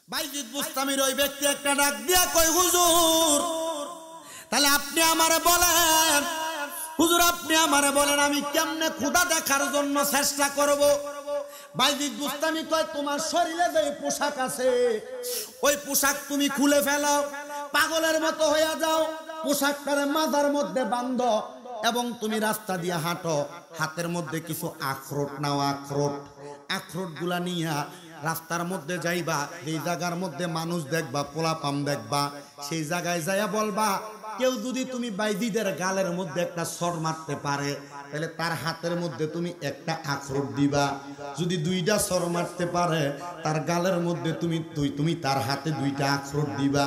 বাইজিদ বুস্তামির ওই ব্যক্তি একটা ডাক দিয়া কই, হুজুর তাহলে আপনি আমারে বলেন, হুজুর আপনি আমারে বলেন আমি কেমনে খোদা দেখার জন্য চেষ্টা করব। বাইজিদ বুস্তামি কয়, তোমার শরীরে যে পোশাক আছে ওই পোশাক তুমি খুলে ফেলো, পাগলের মতো হয়ে যাও, পোশাকটারে মাথার মধ্যে বাঁধো এবং তুমি রাস্তা দিয়ে হাঁটো, হাতের মধ্যে কিছু আখরোট নাও, আখরোট গুলা নিয়া রাস্তার মধ্যে যাইবা, যেই জায়গার মধ্যে মানুষ দেখবা, পোলাপাম দেখবা, সেই জায়গায় যাইয়া বলবা কেউ যদি তুমি বাইজিদের গালের মধ্যে একটা সর মারতে পারে তাহলে তার হাতের মধ্যে তুমি একটা আখরোট দিবা, যদি দুইটা সর মারতে পারে তার গালের মধ্যে তুমি তার হাতে দুইটা আখরোট দিবা।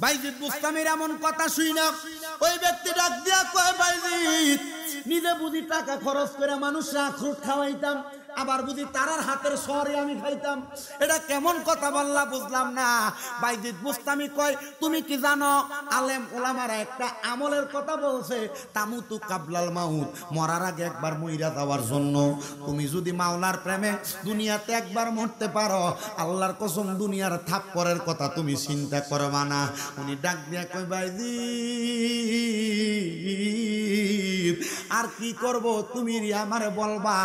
বাইজিদ বুস্তামির এমন কথা শুই না ওই ব্যক্তি ডাক দিয়া কয়, বাইজিদ নিজে বুঝি টাকা খরচ করে মানুষরা আখরোট খাওয়াইতাম, আবার বুঝি তারার হাতের সরে আমি খাইতাম, এটা কেমন কথা বললা বুঝলাম না। বাইজিদ বুস্তামি কয়, তুমি কি জানো আলেম ওলামারা একটা আমলের কথা বলছে, তামুতু কাবলাল মাউত, মরার আগে একবার মইরা যাওয়ার জন্য। তুমি যদি মাওলার প্রেমে দুনিয়াতে একবার মরতে পারো, আল্লাহর কসম দুনিয়ার থাপ্পরের কথা তুমি চিন্তা করবা না। উনি ডাক দিয়া কয়, বাইজিদ আর কি করব তুমি আমারে বলবা।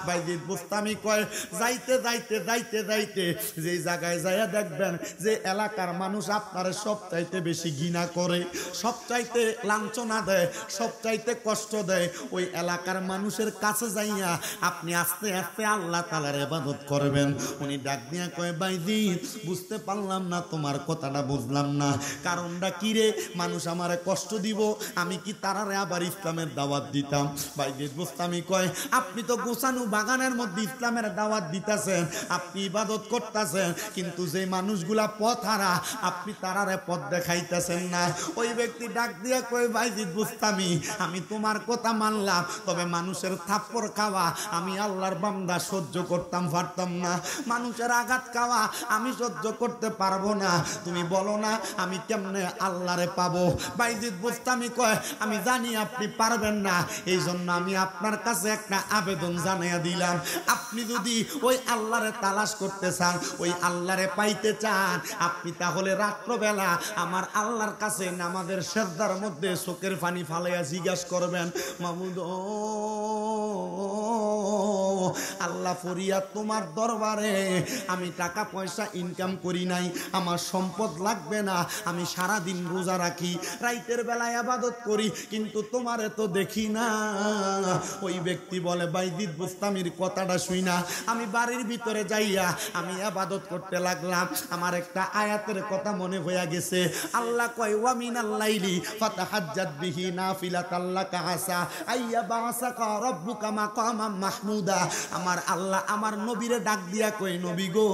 বাইজিদ বুস্তামি কয়, যাইতে যাইতে যাইতে যাইতে যে জায়গায় যাইয়া দেখবেন যে এলাকার মানুষ আপনার সবচাইতে বেশি ঘৃণা করে, সবচাইতে লাঞ্ছনা দেয়, সবচাইতে কষ্ট দেয়, ওই এলাকার মানুষের কাছে যাইয়া আপনি আস্তে আস্তে আল্লাহ তাআলার ইবাদত করবেন। উনি ডাক দিয়া কয়, বাইজিদ বুঝতে পারলাম না, তোমার কথাটা বুঝলাম না, কারণটা কি রে? মানুষ আমারে কষ্ট দিব, আমি কি তারারে আবার ইসলামের দাওয়াত দিতাম? বাইজিদ বুস্তামি কয়, আপনি তো গোছানো বাগানের মধ্যে ইসলামের দাওয়াত দিতেছেন, আপনি ইবাদত করতেছেন, কিন্তু যে মানুষগুলা পথ হারা আপনি তারারে পথ দেখাইতেছেন না। ওই ব্যক্তি ডাক দিয়া কয়, বাইজিদ বুস্তামি আমি তোমার কথা মানলাম, তবে মানুষের থাপ্পড় খাওয়া আমি আল্লাহর বান্দা সহ্য করতাম পারতাম না, মানুষের আঘাত খাওয়া আমি সহ্য করতে পারবো না, তুমি বলো না আমি কেমনে আল্লাহরে পাবো? বাইজিদ বুস্তামি কয়, আমি জানি আপনি পারবেন না, এই জন্য আমি আপনার কাছে একটা আবেদন জানাইয়া দিলাম, আপনি যদি ওই আল্লাহরে তালাশ করতে চান, ওই আল্লাহরে পাইতে চান, আপনি তাহলে রাত্রবেলা আমার আল্লাহর কাছে নামাজের সেজদার মধ্যে চোখের পানি ফালাইয়া জিজ্ঞাসা করবেন, মাহমুদ ও আল্লাহ ফরিয়াদ তোমার দরবারে, আমি টাকা পয়সা ইনকাম করি নাই, আমার সম্পদ লাগবে না, আমি সারা দিন রোজা রাখি, রাইতের বেলায় ইবাদত করি, কিন্তু তোমারে তো দেখি না। ওই ব্যক্তি বলে, বাইজিদ বুস্তামির কথাটা শুই না আমি বাড়ির ভিতরে যাইয়া আমি ইবাদত করতে লাগলাম, আমার একটা আয়াতের কথা মনে হইয়া গেছে, আল্লাহ কয়, ওয়া মিনাল লাইলি ফাতাহাজ্জাদ বিহি নাফিলাতাল লাকা আসা আইয়া বাসাকা রাব্বুকা মাকামাম মাহমুদা। আমার আল্লাহ আমার নবীরে ডাক দিয়া কই, নবী গো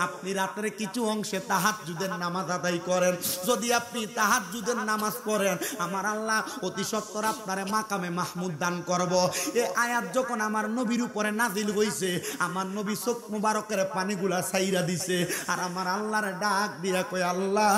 আপনি রাতের কিছু অংশে তাহাজ্জুদের নামাজ আদায় করেন, যদি আপনি তাহাজ্জুদের নামাজ পড়েন আমার আল্লাহ অতি সত্বর আপনারে মাকামে মাহমুদ দান করব। এই আয়াত যখন আমার নবীর উপরে নাজিল হইছে, আমার নবী চোখ মুবারকের পানিগুলা ছাইরা দিছে, আর আমার আল্লাহরে ডাক দিয়া কই, আল্লাহ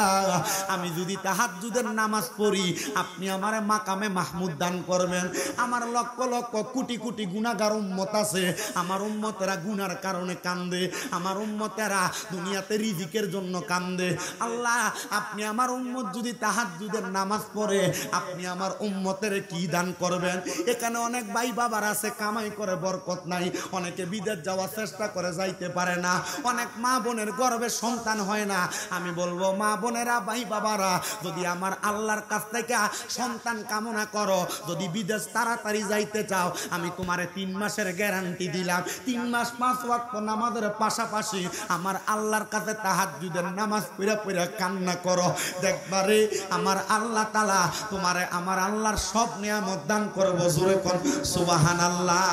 আমি যদি তাহাজ্জুদের নামাজ পড়ি আপনি আমারে মাকামে মাহমুদ দান করবেন। আমার লক্ষ লক্ষ কোটি কোটি গুনাহগার উম্মত আছে, আমার উম্মতেরা গুনার কারণে কান্দে, আমার উম্মতেরা দুনিয়াতে রিজিকের জন্য কান্দে, আল্লাহ আপনি আমার উম্মত যদি তাহাজ্জুদের নামাজ পড়ে আপনি আমার উম্মতের কি দান করবেন? এখানে অনেক ভাই বাবার আছে কামাই করে বরকত নাই, অনেকে বিদেশ যাওয়ার চেষ্টা করে যাইতে পারে না, অনেক মা বোনের গর্ভে সন্তান হয় না। আমি বলবো মা বোনেরা ভাই বাবারা, যদি আমার আল্লাহর কাছ থেকে সন্তান কামনা করো, যদি বিদেশ তাড়াতাড়ি যাইতে চাও, আমি তোমারে 3 মাসের গ্যারান্টি দিলাম, 3 মাস 5 ওয়াক্ত নামাজের পাশাপাশি আমার আল্লাহর কাছে তাহাজ্জুদের নামাজ পড়া পড়া কান্না করো, দেখবারে আমার আল্লাহ তাআলা তোমারে আমার আল্লাহর সব নিয়ামত দান করব। জোরে কোন সুবহানাল্লাহ।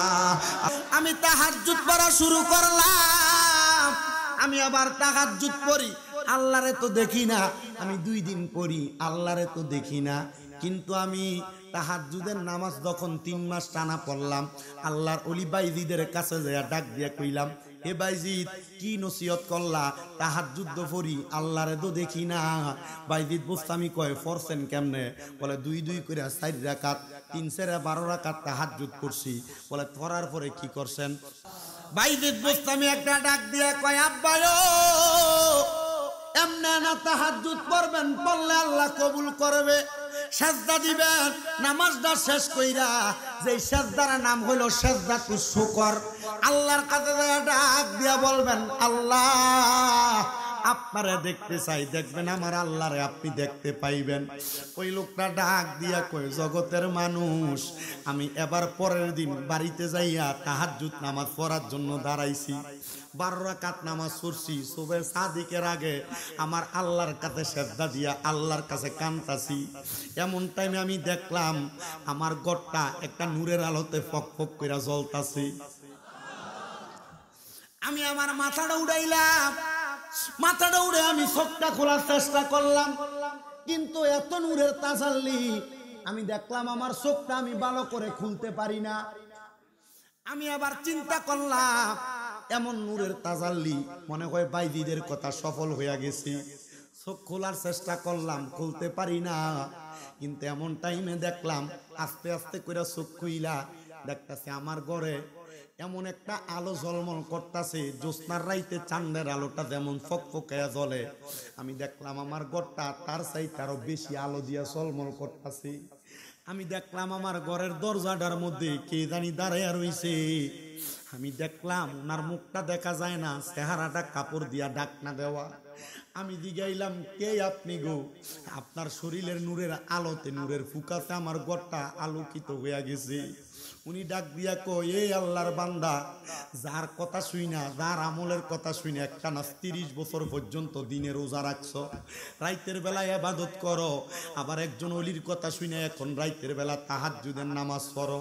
আমি তাহাজ্জুদ পড়া শুরু করলাম, আমি আবার তাহাজ্জুদ পড়ি, আল্লাহরে তো দেখি না, আমি 2 দিন পড়ি, আল্লাহরে তো দেখি না, কিন্তু আমি তাহাজ্জুদের নামাজ যখন 3 মাস টানা পড়লাম, আল্লাহর ওলি বাইজিদের কাছে যাইয়া ডাক দিয়া কইলাম, হে বাইজিদ কি নসিহত করলা? তাহাজ্জুদ পড়ি, আল্লাহরে তো দেখি না। বাইজিদ বুস্তামি কয়, পড়ছেন কেমনে? বলে 2 করে 4 রাকাত, 3 4 12 রাকাত তাহাজ্জুদ করছি। বলে পড়ার পরে কি করছেন? বাইজিদ বুস্তামি একটা ডাক দিয়া কয়, আব্বায়ো এমনে না তাহাজ্জুদ পড়বেন, পড়লে আল্লাহ কবুল করবে। সেজদা দিবেন নামাজটা শেষ কইরা, যেই সেজদার নাম হলো সেজদাতুস শুকর। আল্লাহর কাছে ডাক দিয়া বলবেন, আল্লাহ আপনারে দেখতে চাই, দেখবেন আমার আল্লাহরে আপনি দেখতে পাইবেন। ওই লোকটা ডাক দিয়া কয়, জগতের মানুষ, আমি এবার পরের দিন বাড়িতে যাইয়া তাহাজ্জুদ নামাজ পড়ার জন্য দাঁড়াইছি। 12 রাকাত নামাজ পড়ছি, সুবহে সাদিকের আগে আমার আল্লাহর কাছে সেজদা দিয়া আল্লাহর কাছে কাঁদতাছি। এমন টাইমে আমি দেখলাম আমার ঘরটা একটা নূরের আলোতে ফক ফক কইরা জ্বলতাছে। আমি আমার মাথাটা উড়াইলাম, মাথাটা উড়ে আমি চোখটা খোলার চেষ্টা করলাম, কিন্তু এত নূরের তাজাল্লি আমি দেখলাম আমার চোখটা আমি ভালো করে খুলতে পারি না। আমি আবার চিন্তা করলাম, এমন নূরের তাজাল্লি, মনে হয় বাইজিদের কথা সফল হইয়া গেছি। চোখ খোলার চেষ্টা করলাম, খুলতে পারি না। কিন্তু এমন টাইমে দেখলাম আস্তে আস্তে করে চোখ খুইলা দেখতাছে আমার ঘরে এমন একটা আলো ঝলমল করতেছে, জ্যোৎস্নার রাইতে চাঁদের আলোটা যেমন ফকফকায়া জ্বলে। আমি দেখলাম আমার ঘরটা তার চাইতে আরো বেশি আলো দিয়া ঝলমল করতেছে। আমি দেখলাম আমার ঘরের দরজাটার মধ্যে কে জানি দাঁড়াইয়া রইছে। আমি দেখলাম ওনার মুখটা দেখা যায় না, চেহারাটা কাপড় দিয়া ঢাকনা দেওয়া। আমি জিগাইলাম, কে আপনি গো? আপনার শরীরের নূরের আলোতে, নূরের ফুকাতে আমার ঘরটা আলোকিত হইয়া গেছে। উনি ডাক দিয়া কয়, এই আল্লাহর বান্দা, যার কথা শুই না, যার আমলের কথা শুই না, একটানা 30 বছর পর্যন্ত দিনে রোজা রাখছো, রাইতের বেলায় ইবাদত করো, আবার একজন ওলির কথা শুই না এখন রাইতের বেলা তাহাজ্জুদের নামাজ পড়ো।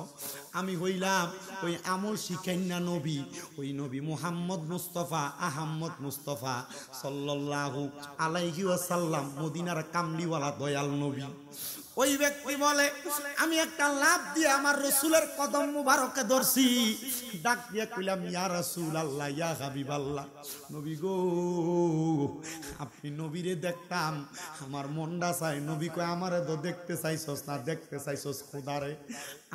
আমি হইলাম ওই আমল শিখাইনা নবী, ওই নবী মুহাম্মদ মুস্তাফা আহম্মদ মুস্তাফা সাল্লাল্লাহু আলাইহি ওয়াসাল্লাম, মদিনার কামলিওয়ালা দয়াল নবী। ওই ব্যক্তি বলে, আমি একটা লাভ দিয়ে আমার রসুলের কদম মুবারকে ধরছি, ডাক দিয়ে কইলাম, ইয়া রাসূলুল্লাহ, ইয়া হাবিবাল্লাহ, নবী গো, আপনি নবীরে দেখতাম আমার মনটা চাই। নবী কয়, আমারে তো দেখতে চাইছস না, দেখতে চাইছস খোদারে।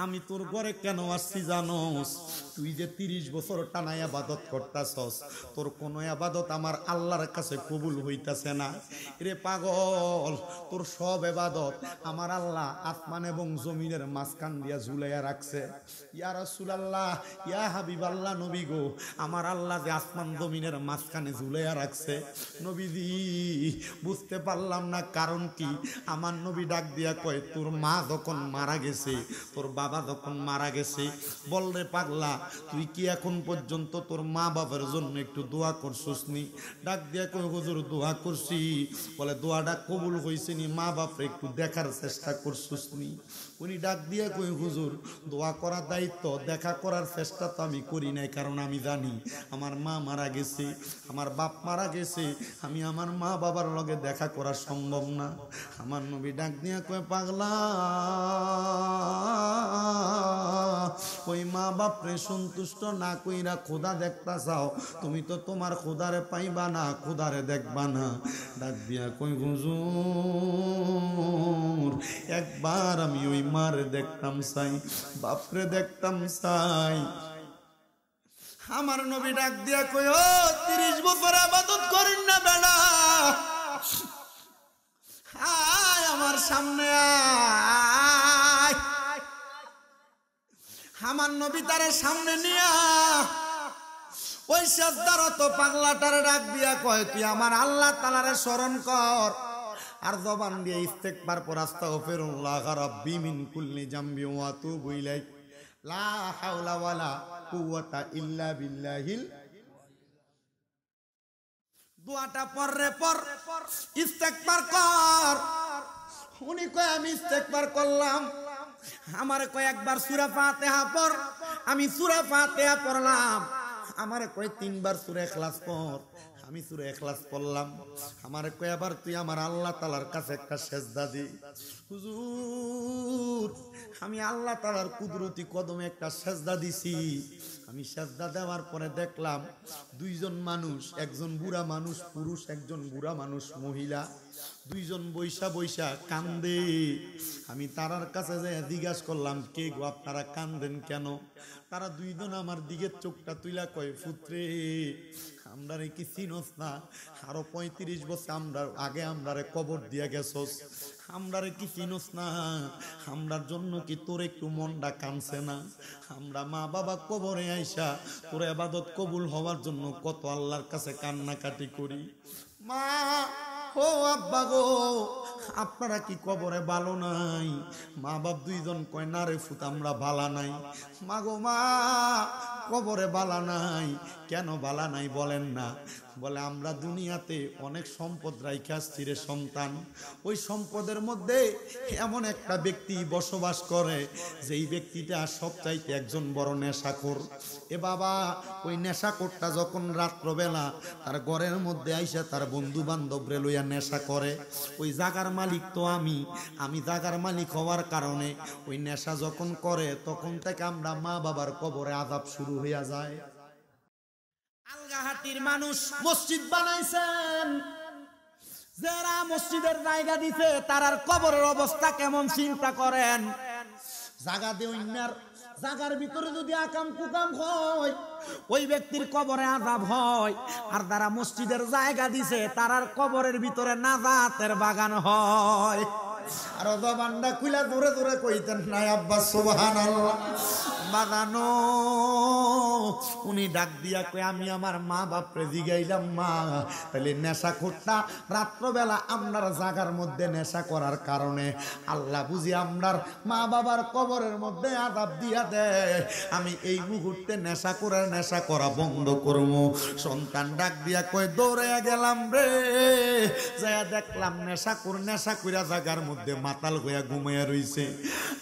আমি তোর ঘরে কেন আসছি জানোস? তুই যে 30 বছর টানা ইবাদত করতাছস, তোর কোন ইবাদত আমার আল্লাহর কাছে কবুল হইতাছে না রে পাগল। তোর সব ইবাদত আমার আল্লাহ আসমান এবং জমিনের মাঝখান দিয়া ঝুলাইয়া রাখছে। ইয়া রাসূলুল্লাহ, ইয়া হাবিবাল্লাহ, নবী গো, আমার আল্লাহ যে আসমান জমিনের মাঝখানে ঝুলাইয়া রাখছে, নবীজি বুঝতে পারলাম না কারণ কি। আমার নবী ডাক দিয়া কয়, তোর মা যখন মারা গেছে, তোর বাবা যখন মারা গেছে, বল রে পাগলা, তুই কি এখন পর্যন্ত তোর মা বাবার জন্য একটু দোয়া করছিস নি? ডাক দিয়া কয়, হুজুর দোয়া করছি। বলে, দোয়াটা কবুল হইছে নি? মা বাপরে একটু দেখার চেষ্টা করছিস নি? উনি ডাক দিয়া কই, হুজুর দোয়া করার দায়িত্ব, দেখা করার চেষ্টা তো আমি করি নাই, কারণ আমি জানি আমার মা মারা গেছে, আমার বাপ মারা গেছে, আমি আমার মা বাবার লগে দেখা করা সম্ভব না। আমার নবী ডাক দিয়া কয়, পাগলা, ওই মা বাপরে সন্তুষ্ট না কইরা খোদা দেখতা চাও, তুমি তো তোমার খোদারে পাইবা না, খোদারে দেখবা না। ডাক দিয়া কই, হুজুর একবার আমি ওই মারে দেখতাম চাই, বাপরে দেখতাম চাই। আমার নবী ডাক দিয়া কই, ও 30 বছর ইবাদত করেন না বেড়া, আয় আমার সামনে আয়। আমার নবী তারে সামনে নিয়া ওই সেজদারত পাগলাটারে ডাক দিয়া কয়, তুই আমার আল্লাহ তাআলারে স্মরণ কর, আর জবান দিয়ে ইস্তেগফার পর, আস্তাগফিরুল্লাহ রাব্বি মিন কুল্লি জামবি ওয়া আতুবু ইলাইহি লা হাওলা ওয়ালা কুওয়াতা ইল্লা বিল্লাহিল। দোয়াটা পড়রে পর ইস্তেগফার কর। উনি কয়, আমি ইস্তেগফার করলাম। আমারে কয়, একবার সূরা ফাতিহা পড়। আমি সূরা ফাতিহা পড়লাম। আমারে কয়, 3 বার সূরা ইখলাস পড়। আমি সূরা ইখলাস পড়লাম। আমারে কয়, আবার তুই আমার আল্লাহ তাআলার কাছে একটা সেজদা দি। হুজুর আমি আল্লাহ তাআলার কুদরতি কদমে একটা সেজদা দিছি। আমি সেজদা দেওয়ার পরে দেখলাম 2 জন মানুষ, একজন বুড়া মানুষ পুরুষ, একজন বুড়া মানুষ মহিলা, 2 জন বৈশা বৈশা কান্দে। আমি তারার কাছে যাই জিজ্ঞাসা করলাম, কে গো আপনারা কান্দেন কেন? তারা 2 জন আমার দিকে চোখটা তুইলা কয়, পুত্রে আমরারে কি চিনস না? আরো 35 বছর আমরা আগে আমরারে কবর দিয়া গেছস, আমরারে কি চিনস না? আমরার জন্য কি তোর একটু মনটা কানছে না? আমরা মা বাবা কবরে আইসা তোর ইবাদত কবুল হওয়ার জন্য কত আল্লাহর কাছে কান্নাকাটি করি। মা ও আব্বা গো, আপনারা কি কবরে ভালো নাই? মা বাপ দুইজন কয় না রে ফুত আমরা ভালা নাই। মা গো মা, কবরে বালা নাই। কেন বালা নাই বলেন না? বলে আমরা দুনিয়াতে অনেক সম্পদ রাইখা আসছি রে সন্তান, ওই সম্পদের মধ্যে এমন একটা ব্যক্তি বসবাস করে যেই ব্যক্তিটা সবচাইতে একজন বড় নেশাখোর। এ বাবা, ওই নেশাখোরটা যখন রাত্রবেলা তার ঘরের মধ্যে আইসা তার বন্ধু বান্ধব রে লইয়া নেশা করে, ওই জাগার মালিক তো আমি জাগার মালিক হওয়ার কারণে ওই নেশা যখন করে তখন থেকে আমরা মা বাবার কবরে আযাব শুরু হইয়া যায়। আলগাহাটির মানুষ মসজিদ বানাইছেন, যারা মসজিদের জায়গা দিছে তারার কবরের অবস্থা কেমন চিন্তা করেন। জায়গা দিয়ে অন্যার জায়গার ভিতরে যদি আকাম কুকাম হয় ওই ব্যক্তির কবরে আযাব হয়, আর যারা মসজিদের জায়গা দিছে তারার কবরের ভিতরে নাজাতের বাগান হয়। আর জবানটা খুলে দূরে দূরে কইতেন নাই আব্বা সুবহানাল্লাহ। বাগানো উনি ডাক দিয়া কই আমি আমার মা বাপরে জিগাইলাম, মা তাহলে নেশাখোরটা রাত্রবেলা আমরার জাগার মধ্যে নেশা করার কারণে আল্লাহ বুঝি আমরার মা বাবার কবরের মধ্যে আযাব দিয়া দেয়, আমি এই মুহূর্তে নেশা করা বন্ধ করবো। সন্তান ডাক দিয়া কই দৌড়ে গেলাম রে, যাইয়া দেখলাম নেশা কইরা জাগার মধ্যে মাতাল হইয়া ঘুমাইয়া রইছে।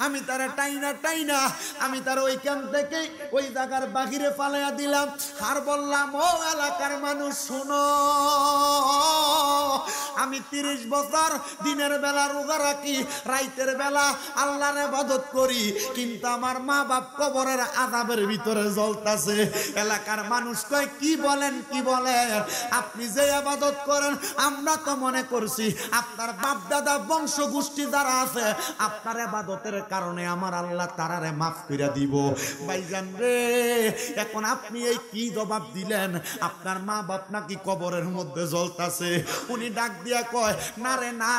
আমি তারা টাইনা আমি তার ওইখান থেকে ওই জায়গার বাহিরে পালাইয়া দিলাম, আর বললাম ও এলাকার মানুষ শোনো, আমি 30 বছর দিনের বেলা রোজা রাখি, রাইতের বেলা আল্লাহর ইবাদত করি, কিন্তু আমার মা বাপ কবরের আযাবের ভিতরে জ্বলতাছে। এলাকার মানুষ কয় কি বলেন, আপনি যে ইবাদত করেন আমরা তো মনে করছি আপনার বাপ দাদা বংশ গোষ্ঠী যারা আছে আপনার ইবাদতের কারণে আমার আল্লাহ তারারে মাফ কইরা দিব। ভাইজান রে, এখন আপনি এই কি জবাব দিলেন? আপনার মা বাপ নাকি কবরের মধ্যে জ্বলতাছে। উনি ডাক দিয়া কয় না রে, না,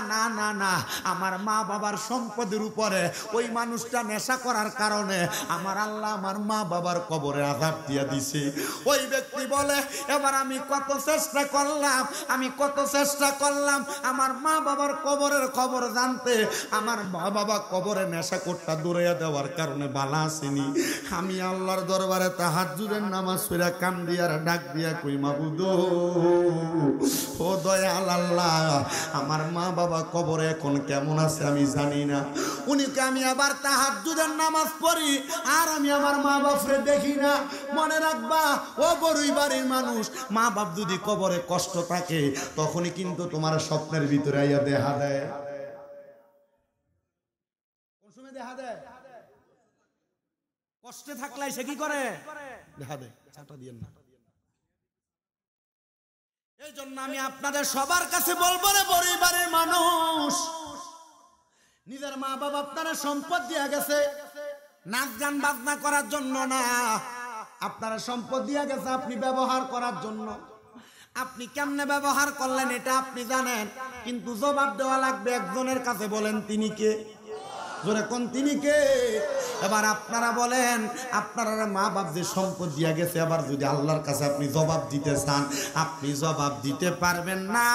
আমার মা বাবার সম্পদের উপরে ওই মানুষটা নেশা করার কারণে আমার আল্লাহ আমার মা বাবার কবরে আযাব দিয়া দিছে। ওই ব্যক্তি বলে এবার আমি কত চেষ্টা করলাম আমার মা বাবার কবরের খবর জানতে, আমার মা বাবা কবরে নেশা করতে দূরাইয়া দেওয়ার কারণে বালা আসেনি। আমি আল্লাহর দরবারে তাহাজ্জুদের নামাজ পড়া কান্দি আর ডাক দিয়া কই মাবুদ ও দয়াল আল্লাহ, আমার মা বাবা কবরে এখন কেমন আছে আমি জানি না। উনিকে আমি আবার তাহাজ্জুদের নামাজ পড়ি আর আমি আমার মা বাপরে দেখি না। মনে রাখবা ও বড়ই বাড়ির মানুষ, মা বাপ যদি কবরে কষ্ট থাকে তখনই কিন্তু তোমার স্বপ্নের ভিতরে আইয়া দেখা দেয়। কোন সময় দেখা দেয়? কষ্টে থাকলে সে কি করে? দেখা দেয়। চাটা দিয়েন না। এই জন্য আমি আপনাদের সবার কাছে বলবো রে বড়ই বাড়ির মানুষ, নিজের মা বাবা আপনারা সম্পদ দিয়া গেছে নাচ গান বাজনা করার জন্য না, আপনারা সম্পদ দিয়া গেছে আপনি ব্যবহার করার জন্য। আপনি কেমনে ব্যবহার করলেন এটা আপনি জানেন, কিন্তু জবাব দেওয়া লাগবে একজনের কাছে। বলেন তিনি কে? জোরে কোন তিনি কে? এবার আপনারা বলেন, আপনারা মা বাপ যে সম্পদ দিয়া গেছে আবার যদি আল্লাহর কাছে আপনি জবাব দিতে চান, আপনি জবাব দিতে পারবেন না।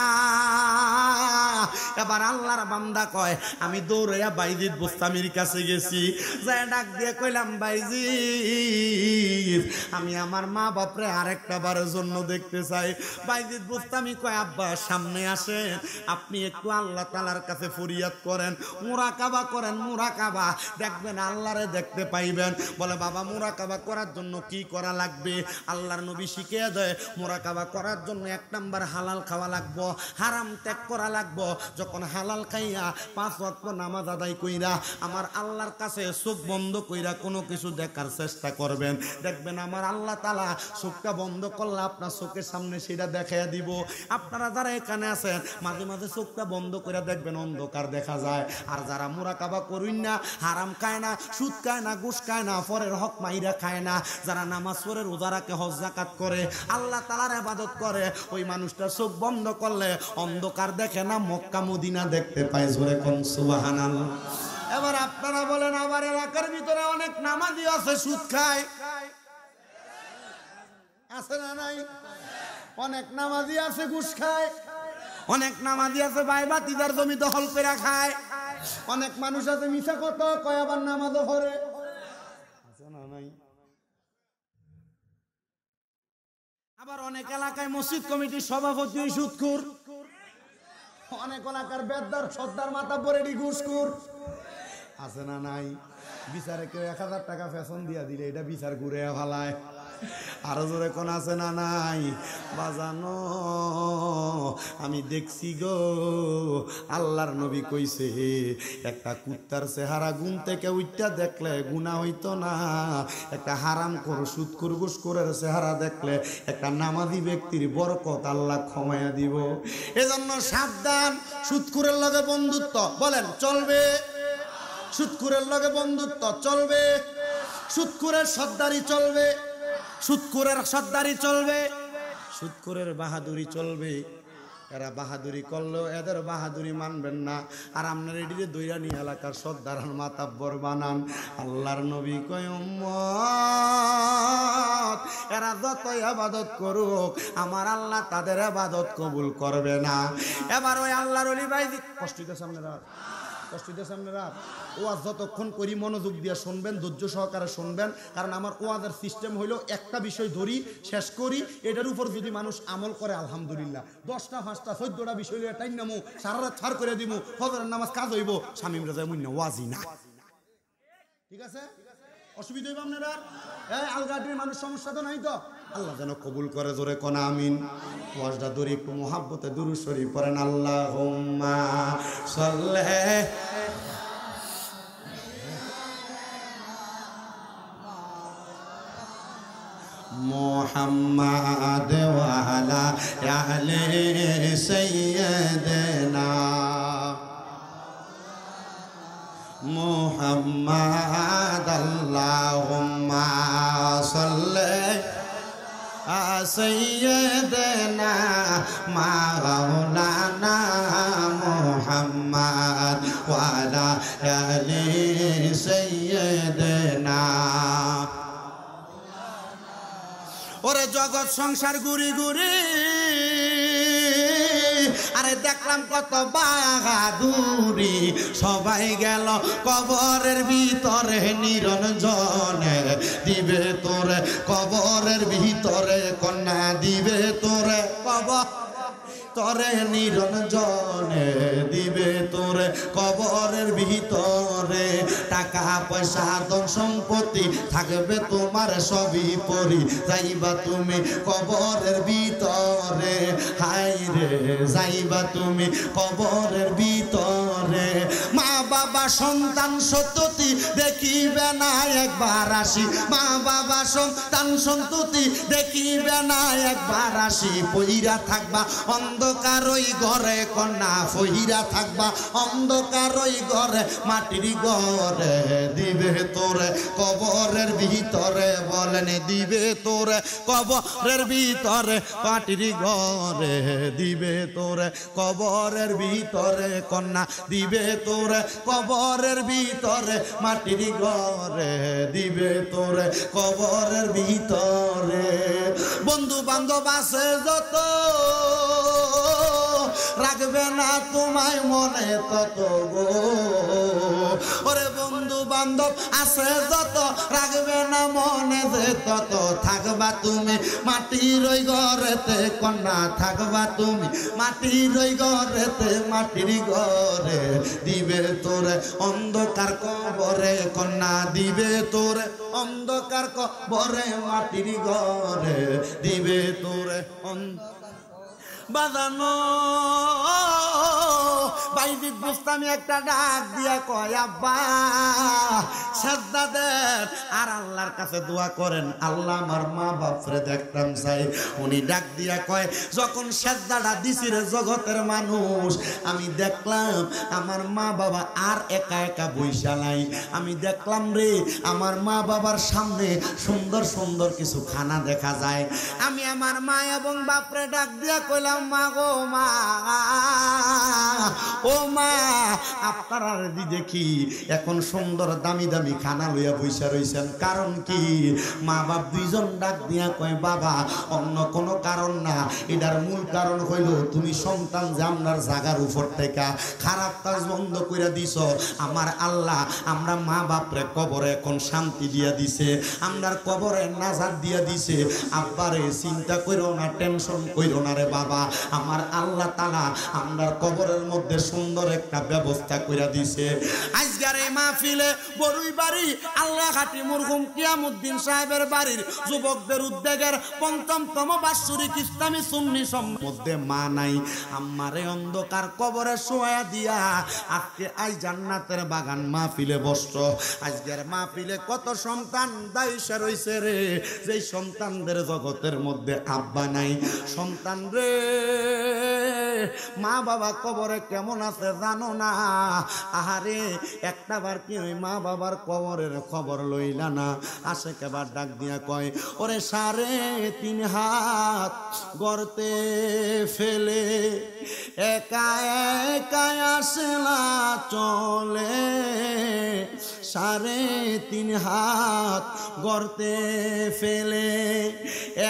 এবার আল্লাহর বান্দা কয় আমি দৌড়াইয়া বাইজিদ বুস্তামির কাছে গেছি, যাই ডাক দিয়ে কইলাম বাইজিদ আমি আমার মা বাপরে আরেকটা বারের জন্য দেখতে চাই। বাইজিদ বুস্তামি কয় আব্বা সামনে আসেন, আপনি একটু আল্লাহ তাআলার কাছে ফরিয়াদ করেন, মুরাকাবা করেন, মুরাকাবা দেখবেন আল্লাহরে দেখতে পাইবেন। বলে বাবা মুরাকাবা করার জন্য কি করা লাগবে? আল্লাহর নবী শিখিয়ে দেয় মুরাকাবা করার জন্য 1 নাম্বার হালাল খাওয়া লাগবো, হারাম ত্যাগ করা লাগবো, যখন হালাল খাইয়া 5 ওয়াক্ত নামাজ আদায় কইরা আমার আল্লাহর কাছে চোখ বন্ধ কইরা কোনো কিছু দেখার চেষ্টা করবেন, দেখবেন আমার আল্লাহ তাআলা চোখটা বন্ধ করলে আপনার চোখের সামনে সেটা দেখাইয়া দিব। আপনারা যারা এখানে আছেন মাঝে মাঝে চোখটা বন্ধ করে দেখবেন অন্ধকার দেখা যায়। আর যারা মুরাকাবা করুন না, হারাম খায় না, সুদ খায় না, ঘুষ খায় না, পরের হক মাইরা খায় না, যারা নামাজ পড়ে রোজা রাখে, হজ যাকাত করে, আল্লাহ তাআলার ইবাদত করে, ওই মানুষটা চোখ বন্ধ করলে অন্ধকার দেখে না, মক্কা মদিনা দেখতে পায়। জোরে কোন সুবহানাল্লাহ। এবার আপনারা বলেন আমার এলাকার ভিতরে অনেক নামাজি আছে সুদ খায়, আছে না নাই? অনেক নামাজি আছে ঘুষ খায়, অনেক নামাজি আছে ভাই-ভাতিজার জমি দখল করে খায়, অনেক মানুষ আছে মিছা কথা কয় আবার নামাজও পড়ে, আছে না নাই? আবার অনেক এলাকায় মসজিদ কমিটির সভাপতি সুদখোর, অনেক এলাকার বেদদার সর্দার মাথা পরেডি ঘুষখোর, আছে না নাই? বিচারে কেউ 1000 টাকা ফ্যাশন দিয়া দিলে এটা বিচার ঘুরে ফেলায়। আরো জোরে কোন আছে না নাই? বাজানো আমি দেখছি গো, আল্লাহর নবী কইছে একটা কুত্তার চেহারা গুণ থেকে উইটা দেখলে গুনাহ হইতো না, একটা হারামখোর সুদখোর ঘুষখোরের চেহারা দেখলে একটা নামাজি ব্যক্তির বরকত আল্লাহ ক্ষমায়া দিব। এজন্য সাবধান, সুদখোরের লগে বন্ধুত্ব বলেন চলবে? সুদখোরের লগে বন্ধুত্ব চলবে? সুদখোরের সর্দারি চলবে? সুদখোরের সর্দারি চলবে? সুদখোরের বাহাদুরি চলবে? এরা বাহাদুরি করলেও এদের বাহাদুরি মানবেন না, আর আপনার এদিকে দইরা নিয়ে এলাকার সর্দার মাতাব্বর বানান। আল্লাহর নবী কয় উম্মত এরা যতই ইবাদত করুক আমার আল্লাহ তাদের ইবাদত কবুল করবে না। এবার ওই আল্লাহর ওলি ভাই কষ্ট দিতেছে আপনারা, কষ্ট দিতেছে আপনারা। ওয়াজ যতক্ষণ করি মনোযোগ দিয়ে শুনবেন, ধৈর্য সহকারে শুনবেন, কারণ আমার ওয়াজের সিস্টেম হইলো একটা বিষয় ধরি শেষ করি, এটার উপর যদি মানুষ আমল করে আলহামদুলিল্লাহ, 10টা 5টা 14টা বিষয় এটাই নামু সারা রাত ছাড় করে দিব, ফজরের নামাজ কাজ হইব, শামীম রাজা মুন্না ওয়াজি না, ঠিক আছে? অসুবিধা হইব আপনারা? আলগাটির মানুষ সমস্যা তো নাই তো? আল্লাহ যেন কবুল করে, জোরে কোন আমিন। ওয়াজটা ধরে একটু মুহাব্বতে দুরূদ শরীফ পড়েন। আল্লাহুম্মা সাল্লি মুহাম্মাদ ওয়া আলা আলি সাইয়্যিদিনা মুহাম্মাদ। আল্লাহুম্মা সাল্লি সাইয়্যিদিনা মাওলানা মুহাম্মাদ ওয়া আলা আলি সাইয়্যিদিনা। ওরে জগৎ সংসার ঘুরি ঘুরি আরে দেখলাম কত বাহাদুরি, সবাই গেল কবরের ভিতরে নিরঞ্জনে, দিবে তোরে কবরের ভিতরে কন্যা, দিবে তোরে কবর তরে নিরঞ্জনে, দিবে তোরে কবরের ভিতরে। টাকা পয়সা ধন সম্পত্তি থাকবে তোমার সবই পরি, যাইবা তুমি কবরের ভিতরে, হাই রে যাইবা তুমি কবরের ভিতরে। মা বাবা সন্তান সন্ততি দেখিবে না একবার আসি, মা বাবা সন্তান সন্ততি দেখিবে না একবার আসি, পইরা থাকবা অন্ধকার ওই ঘরে কন্যা, ফহিরা থাকবা অন্ধকার ওই ঘরে মাটির ঘরে, দিবে তোরে কবরের ভিতরে, বলেন দিবে তোরে কবরের ভিতরে মাটির ঘরে, দিবে তোরে কবরের ভিতরে কন্যা, দিবে তোরে কবরের ভিতরে মাটির ঘরে, দিবে তোরে কবরের ভিতরে। বন্ধু বান্ধব আছে যত রাখবে না তোমায় মনে তত গো, ওরে বন্ধু বান্ধব আছে যত রাখবে না মনে যে তত, থাকবা তুমি মাটির ওই ঘরেতে কন্যা, থাকবা তুমি মাটির ওই ঘরেতে মাটির ঘরে, দিবে তোরে অন্ধকার কবরে কন্যা, দিবে তোরে অন্ধকার কবরে মাটির ঘরে, দিবে তোরে বাজানো বাইজিদ বুস্তামি একটা ডাক দিয়া কয় আব্বা সাজদা দেন আর আল্লাহর কাছে দোয়া করেন, আল্লাহ আমার মা বাপরে দেখতাম চাই। উনি ডাক দিয়া কয় যখন সাজদাটা দিছি রে জগতের মানুষ, আমি দেখলাম আমার মা বাবা আর একা একা বইসা নাই। আমি দেখলাম রে আমার মা বাবার সামনে সুন্দর সুন্দর কিছু খানা দেখা যায়। আমি আমার মা এবং বাপরে ডাক দিয়া কইলাম মা গো মা, ও মা আপনারা দেখি এখন সুন্দর দামি দামি খানা লইয়া বইসা রইছেন, কারণ কি? মা বাপ দুইজন ডাক দিয়া কয় বাবা অন্য কোনো কারণ না, এটার মূল কারণ হইল তুমি সন্তান যে আপনার জাগার উপর থেকে খারাপ কাজ বন্ধ করে দিছ, আমার আল্লাহ আমরা মা বাপরে কবরে এখন শান্তি দিয়া দিছে, আমরার কবরে নাজাত দিয়া দিছে। আব্বারে চিন্তা কইরো না, টেনশন কইরো না রে বাবা, আমার আল্লাহ তাআলা আমরার কবরের মধ্যে সুন্দর একটা ব্যবস্থা কইরা দিছে। আজকের এই মাহফিলে বড়ুই বাড়ি আল্লাহ খাটি মরহুম কিয়ামউদ্দিন সাহেবের বাড়ির যুবকদের উদ্যোগের ৫৫তম বাৎসরিক ইসলামী সুন্নি মধ্যে মা নাই, আম্মারে অন্ধকার কবরে শোয়া দিয়া আজকে আই জান্নাতের বাগান মাহফিলে বসত। আজকের মাহফিলে কত সন্তান দায়িশা রইছে রে, যেই সন্তানদের জগতের মধ্যে আব্বা নাই। সন্তান রে মা বাবা কবরে কেমন আছে জানো না? আহারে একটা বার কি ওই মা বাবার কবরের খবর লইলা না? আসে কেবার ডাক দিয়া কয় ওরে ৩.৫ হাত গর্তে ফেলে একা একা আসলা চলে, ৩.৫ হাত গর্তে ফেলে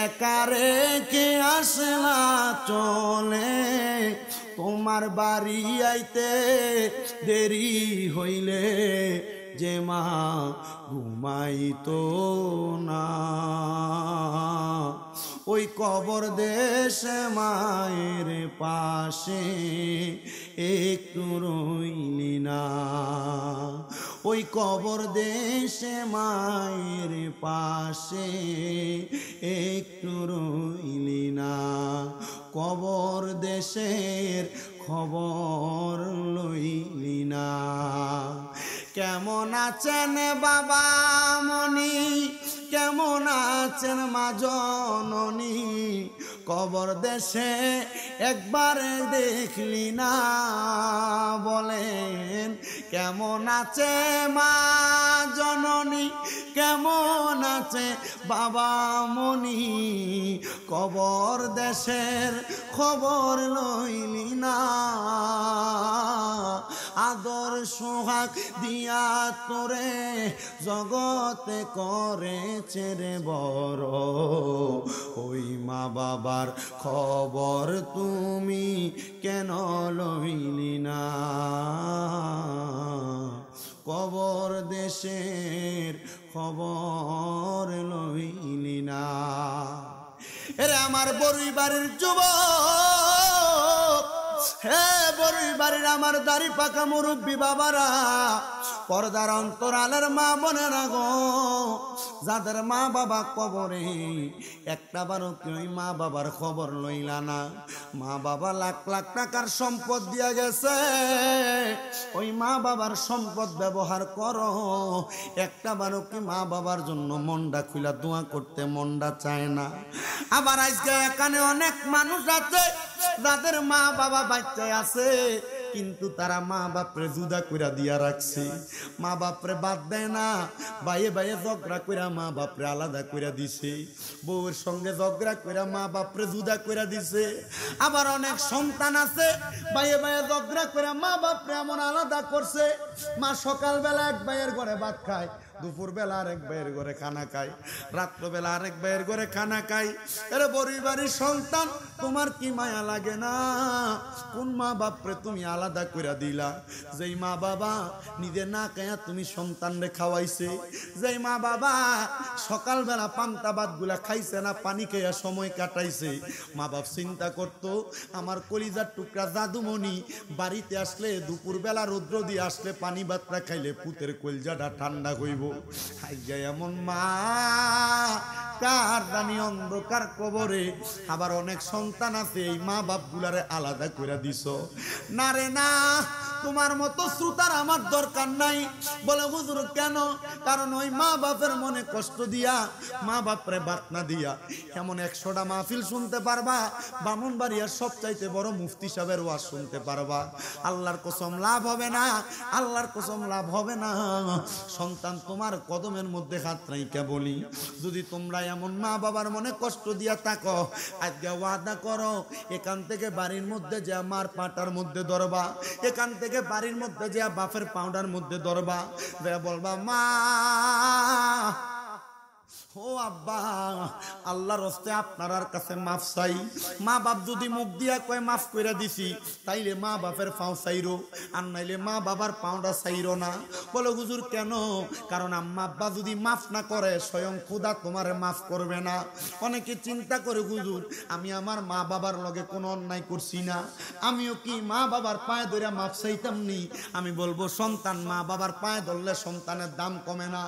একা রেখে আসলা চলে, তোমার বাড়ি আইতে দেরি হইলে যে মা ঘুমাইতো না, ওই কবর দেশে মায়ের পাশে একটু রইলি না, ওই কবর দেশে মায়ের পাশে একটু রইলি না, কবর দেশের খবর লইলি না। কেমন আছেন বাবা মনি, কেমন আছেন মা জননী, কবর দেশে একবার দেখলি না, বলেন কেমন আছে মা জননী, কেমন আছে বাবা মনি, কবর দেশের খবর লইলি না, আদর সোহাগ দিয়া তোরে জগতে করেছে রে বড়, ওই মা বাবার খবর তুমি কেন লইলি না, কবর দেশের খবর লইলি না। এরে আমার বড়ুই বাড়ির যুবক, হে বড়ুই বাড়ির আমার দাড়ি পাকা মুরব্বী বাবারা, পর্দার অন্তরালের মা বোনেরা গো, যাদের মা বাবা কবরে একটা বারো কেউ মা বাবার খবর লইলা না, মা বাবা লাখ লাখ টাকার সম্পদ দিয়া গেছে, ওই মা বাবার সম্পদ ব্যবহার করো, একটা বারো কি মা বাবার জন্য মনটা খুলা দোয়া করতে মনটা চায় না। আবার আজকে এখানে অনেক মানুষ আছে যাদের মা বাবা বাচ্চায় আছে, কিন্তু তারা মা বাপরে জুদা কইরা দিয়া রাখছে, মা বাপরে বাদ দেয় না, বাইয়ে বাইয়ে ঝগড়া কইরা মা বাপরে আলাদা কইরা দিছে, বউয়ের সঙ্গে ঝগড়া কইরা মা বাপরে জুদা কইরা দিছে। আবার অনেক সন্তান আছে বাইয়ে বাইয়ে ঝগড়া কইরা মা বাপরে এমন আলাদা করছে, মা সকালবেলা এক ভাইয়ের ঘরে ভাত খায়, দুপুর বেলা আরেক ভাইয়ের ঘরে খানা খায়, রাত্রবেলা আরেক ভাইয়ের ঘরে খানা খায়। এরে বড়ুই বাড়ির সন্তান, তোমার কি মায়া লাগে না? কোন মা বাপরে তুমি আলাদা কইরা দিলা? যেই মা বাবা নিজে না খায়া তুমি সন্তানরে খাওয়াইছে, যেই মা বাবা সকালবেলা পান্তা ভাত গুলা খাইছে না, পানি খেয়া সময় কাটাইছে, মা বাপ চিন্তা করতো আমার কলিজার টুকরা জাদুমণি বাড়িতে আসলে দুপুর বেলা রৌদ্র দিয়ে আসলে পানি ভাতটা খাইলে পুতের কলজাটা ঠান্ডা হইব, আজকে এমন মা কার জানি অন্ধকার কবরে। আবার অনেক সন্তান আছে এই মা বাপ গুলারে আলাদা করে দিছো। না রে না, তোমার মতো শ্রোতার আমার দরকার নাই। বলে হুজুর কেন? কারণ ওই মা বাপের মনে কষ্ট দিয়া, মা বাপরে বাতনা দিয়া এমন 100টা মাহফিল শুনতে পারবা, ব্রাহ্মণবাড়িয়ার সবচাইতে বড় মুফতি সাহেবের ওয়াজ শুনতে পারবা। আল্লাহর কসম লাভ হবে না, আল্লাহর কসম লাভ হবে না। সন্তান তোমার কদমের মধ্যে হাত রাইখা বলি, যদি তোমরা এমন মা বাবার মনে কষ্ট দিয়া থাকো, আজকে ওয়াদা করো এখান থেকে বাড়ির মধ্যে যে আমার পাটার মধ্যে ধরবা, এখান থেকে বাড়ির মধ্যে যে বাপের পাউডার মধ্যে ধরবা, বলবা মা ও আব্বা, আল্লাহর রাস্তে আপনার কাছে মাফ চাই। মা বাপ যদি মুখ দিয়া কয় মাফ কইরা দিছি, তাইলে মা বাপের পাও চাইরো, আর নাইলে মা বাবার পাউডা চাইরো না। বলো হুজুর কেন? কারণ আম্মা আব্বা যদি মাফ না করে স্বয়ং খোদা তোমারে মাফ করবে না। অনেকে চিন্তা করে হুজুর আমি আমার মা বাবার লগে কোনো অন্যায় করছি না, আমিও কি মা বাবার পায়ে ধরে মাফ চাইতাম নি? আমি বলবো সন্তান মা বাবার পায়ে ধরলে সন্তানের দাম কমে না।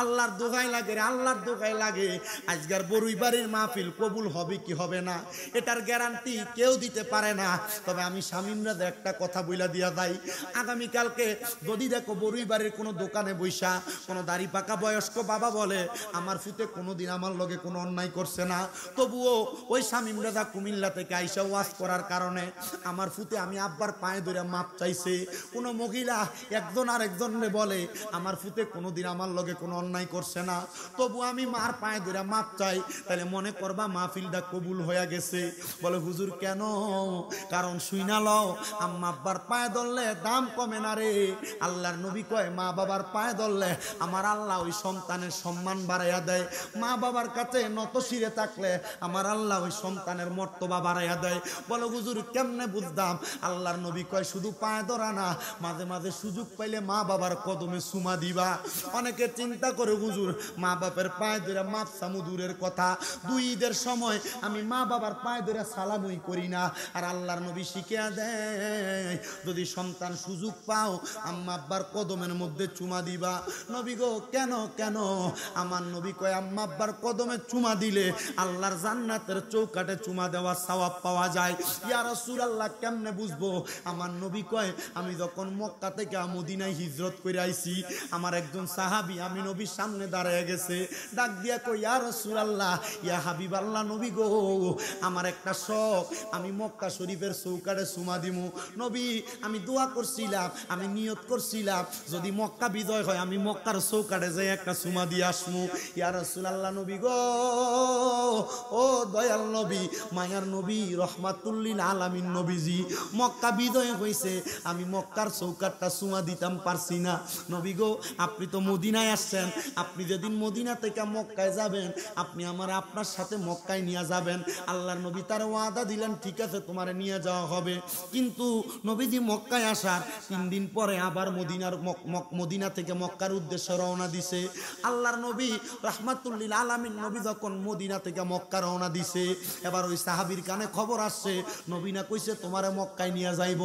আল্লাহর দোহাই লাগে রে, আল্লাহর দোহাই লাগে। আজকের বড়ুই বাড়ির মাহফিল কবুল হবে কি হবে না এটার গ্যারান্টি কেউ দিতে পারে না। তবে আমি শামিমরা একটা কথা বইলা দিয়া যাই, আগামীকালকে যদি দেখো বড়ুই বাড়ির কোনো দোকানে বইসা কোনো দাড়ি পাকা বয়স্ক বাবা বলে আমার ফুতে কোনোদিন আমার লগে কোনো অন্যায় করছে না, তবুও ওই শামিমরা কুমিল্লা থেকে আইসা ওয়াজ করার কারণে আমার ফুতে আমি আব্বার পায়ে ধরে মাপ চাইছে, কোনো মহিলা একজন আর একজনে বলে আমার ফুতে কোনোদিন আমার লগে কোনো অন্যায় করছে না, তবু আমি মার পায়ে ধরে মাপ চাই, তাহলে মনে করবা মাহফিলটা কবুল হয়ে গেছে। বলে হুজুর কেন? কারণ শুইনা লও আম্মা আব্বার পায়ে ধরলে দাম কমে না রে। আল্লাহর নবী কয় মা বাবার পায়ে ধরলে আমার আল্লাহ ওই সন্তানের সম্মান বাড়াইয়া দেয়। মা বাবার কাছে নত শিরে থাকলে আমার আল্লাহ ওই সন্তানের মর্তবা বাড়াইয়া দেয়। বলে হুজুর কেমনে বুঝতাম? আল্লাহর নবী কয় শুধু পায়ে ধরা না, মাঝে মাঝে সুযোগ পাইলে মা বাবার কদমে চুমা দিবা। অনেকে চিন্তা করে হুজুর মা বাপের পায়ে ধরে মাপ চামু দূরের কথা, 2 ঈদের সময় আমি মা বাবার পায়ে ধরে সালামই করি না। আর আল্লাহর নবী শিখিয়া দেয় যদি সন্তান সুযোগ পাও আম্মা আব্বার কদমের মধ্যে চুমা দিবা। নবী গো কেন কেন? আমার নবী কয় আম্মা আব্বার কদমে চুমা দিলে আল্লাহর জান্নাতের চৌকাটে চুমা দেওয়ার সওয়াব পাওয়া যায়। ইয়া রাসূলুল্লাহ কেমনে বুঝবো? আমার নবী কয় আমি যখন মক্কা থেকে মদিনায় হিজরত করে আইছি, আমার একজন সাহাবী আমি নবীর সামনে দাঁড়ায় গেছে, ডাক দিয়া কই ইয়া রাসূলুল্লাহ ইয়া হাবিবাল্লাহ নবী গো, আমার একটা শখ, আমি মক্কা শরীফের চৌকাটে চুমা দিমু। নবী আমি দোয়া করছিলাম, আমি নিয়ত করছিলাম যদি মক্কা বিজয় হয় আমি মক্কার চৌকাটে যাই একটা চুমা দিয়ে আসমু। ইয়া রাসূলুল্লাহ নবী গো, ও দয়াল নবী, মায়ার নবী, রহমাতুল্লিল আলামিন নবীজি, মক্কা বিজয় হইছে আমি মক্কার চৌকাটটা চুমা দিতাম পারছি না। নবী গো আপনি তো মদিনায় আসছেন, আপনি যেদিন মদিনা থেকে মক্কায় যাবেন আপনি আমার আপনার সাথে মক্কায় নিয়ে যাবেন। আল্লাহর নবী তার ওয়াদা দিলেন ঠিক আছে তোমারে নিয়ে যাওয়া হবে। কিন্তু নবীজি মক্কায় আসার 3 দিন পরে আবার মদিনা থেকে মক্কার উদ্দেশ্যে রওনা দিছে। আল্লাহর নবী রাহমাতুল্লিল আলামিন নবী যখন মদিনা থেকে মক্কা রওনা দিছে, এবার ওই সাহাবীর কানে খবর আসছে নবী না কইছে তোমারে মক্কায় নিয়ে যাইব।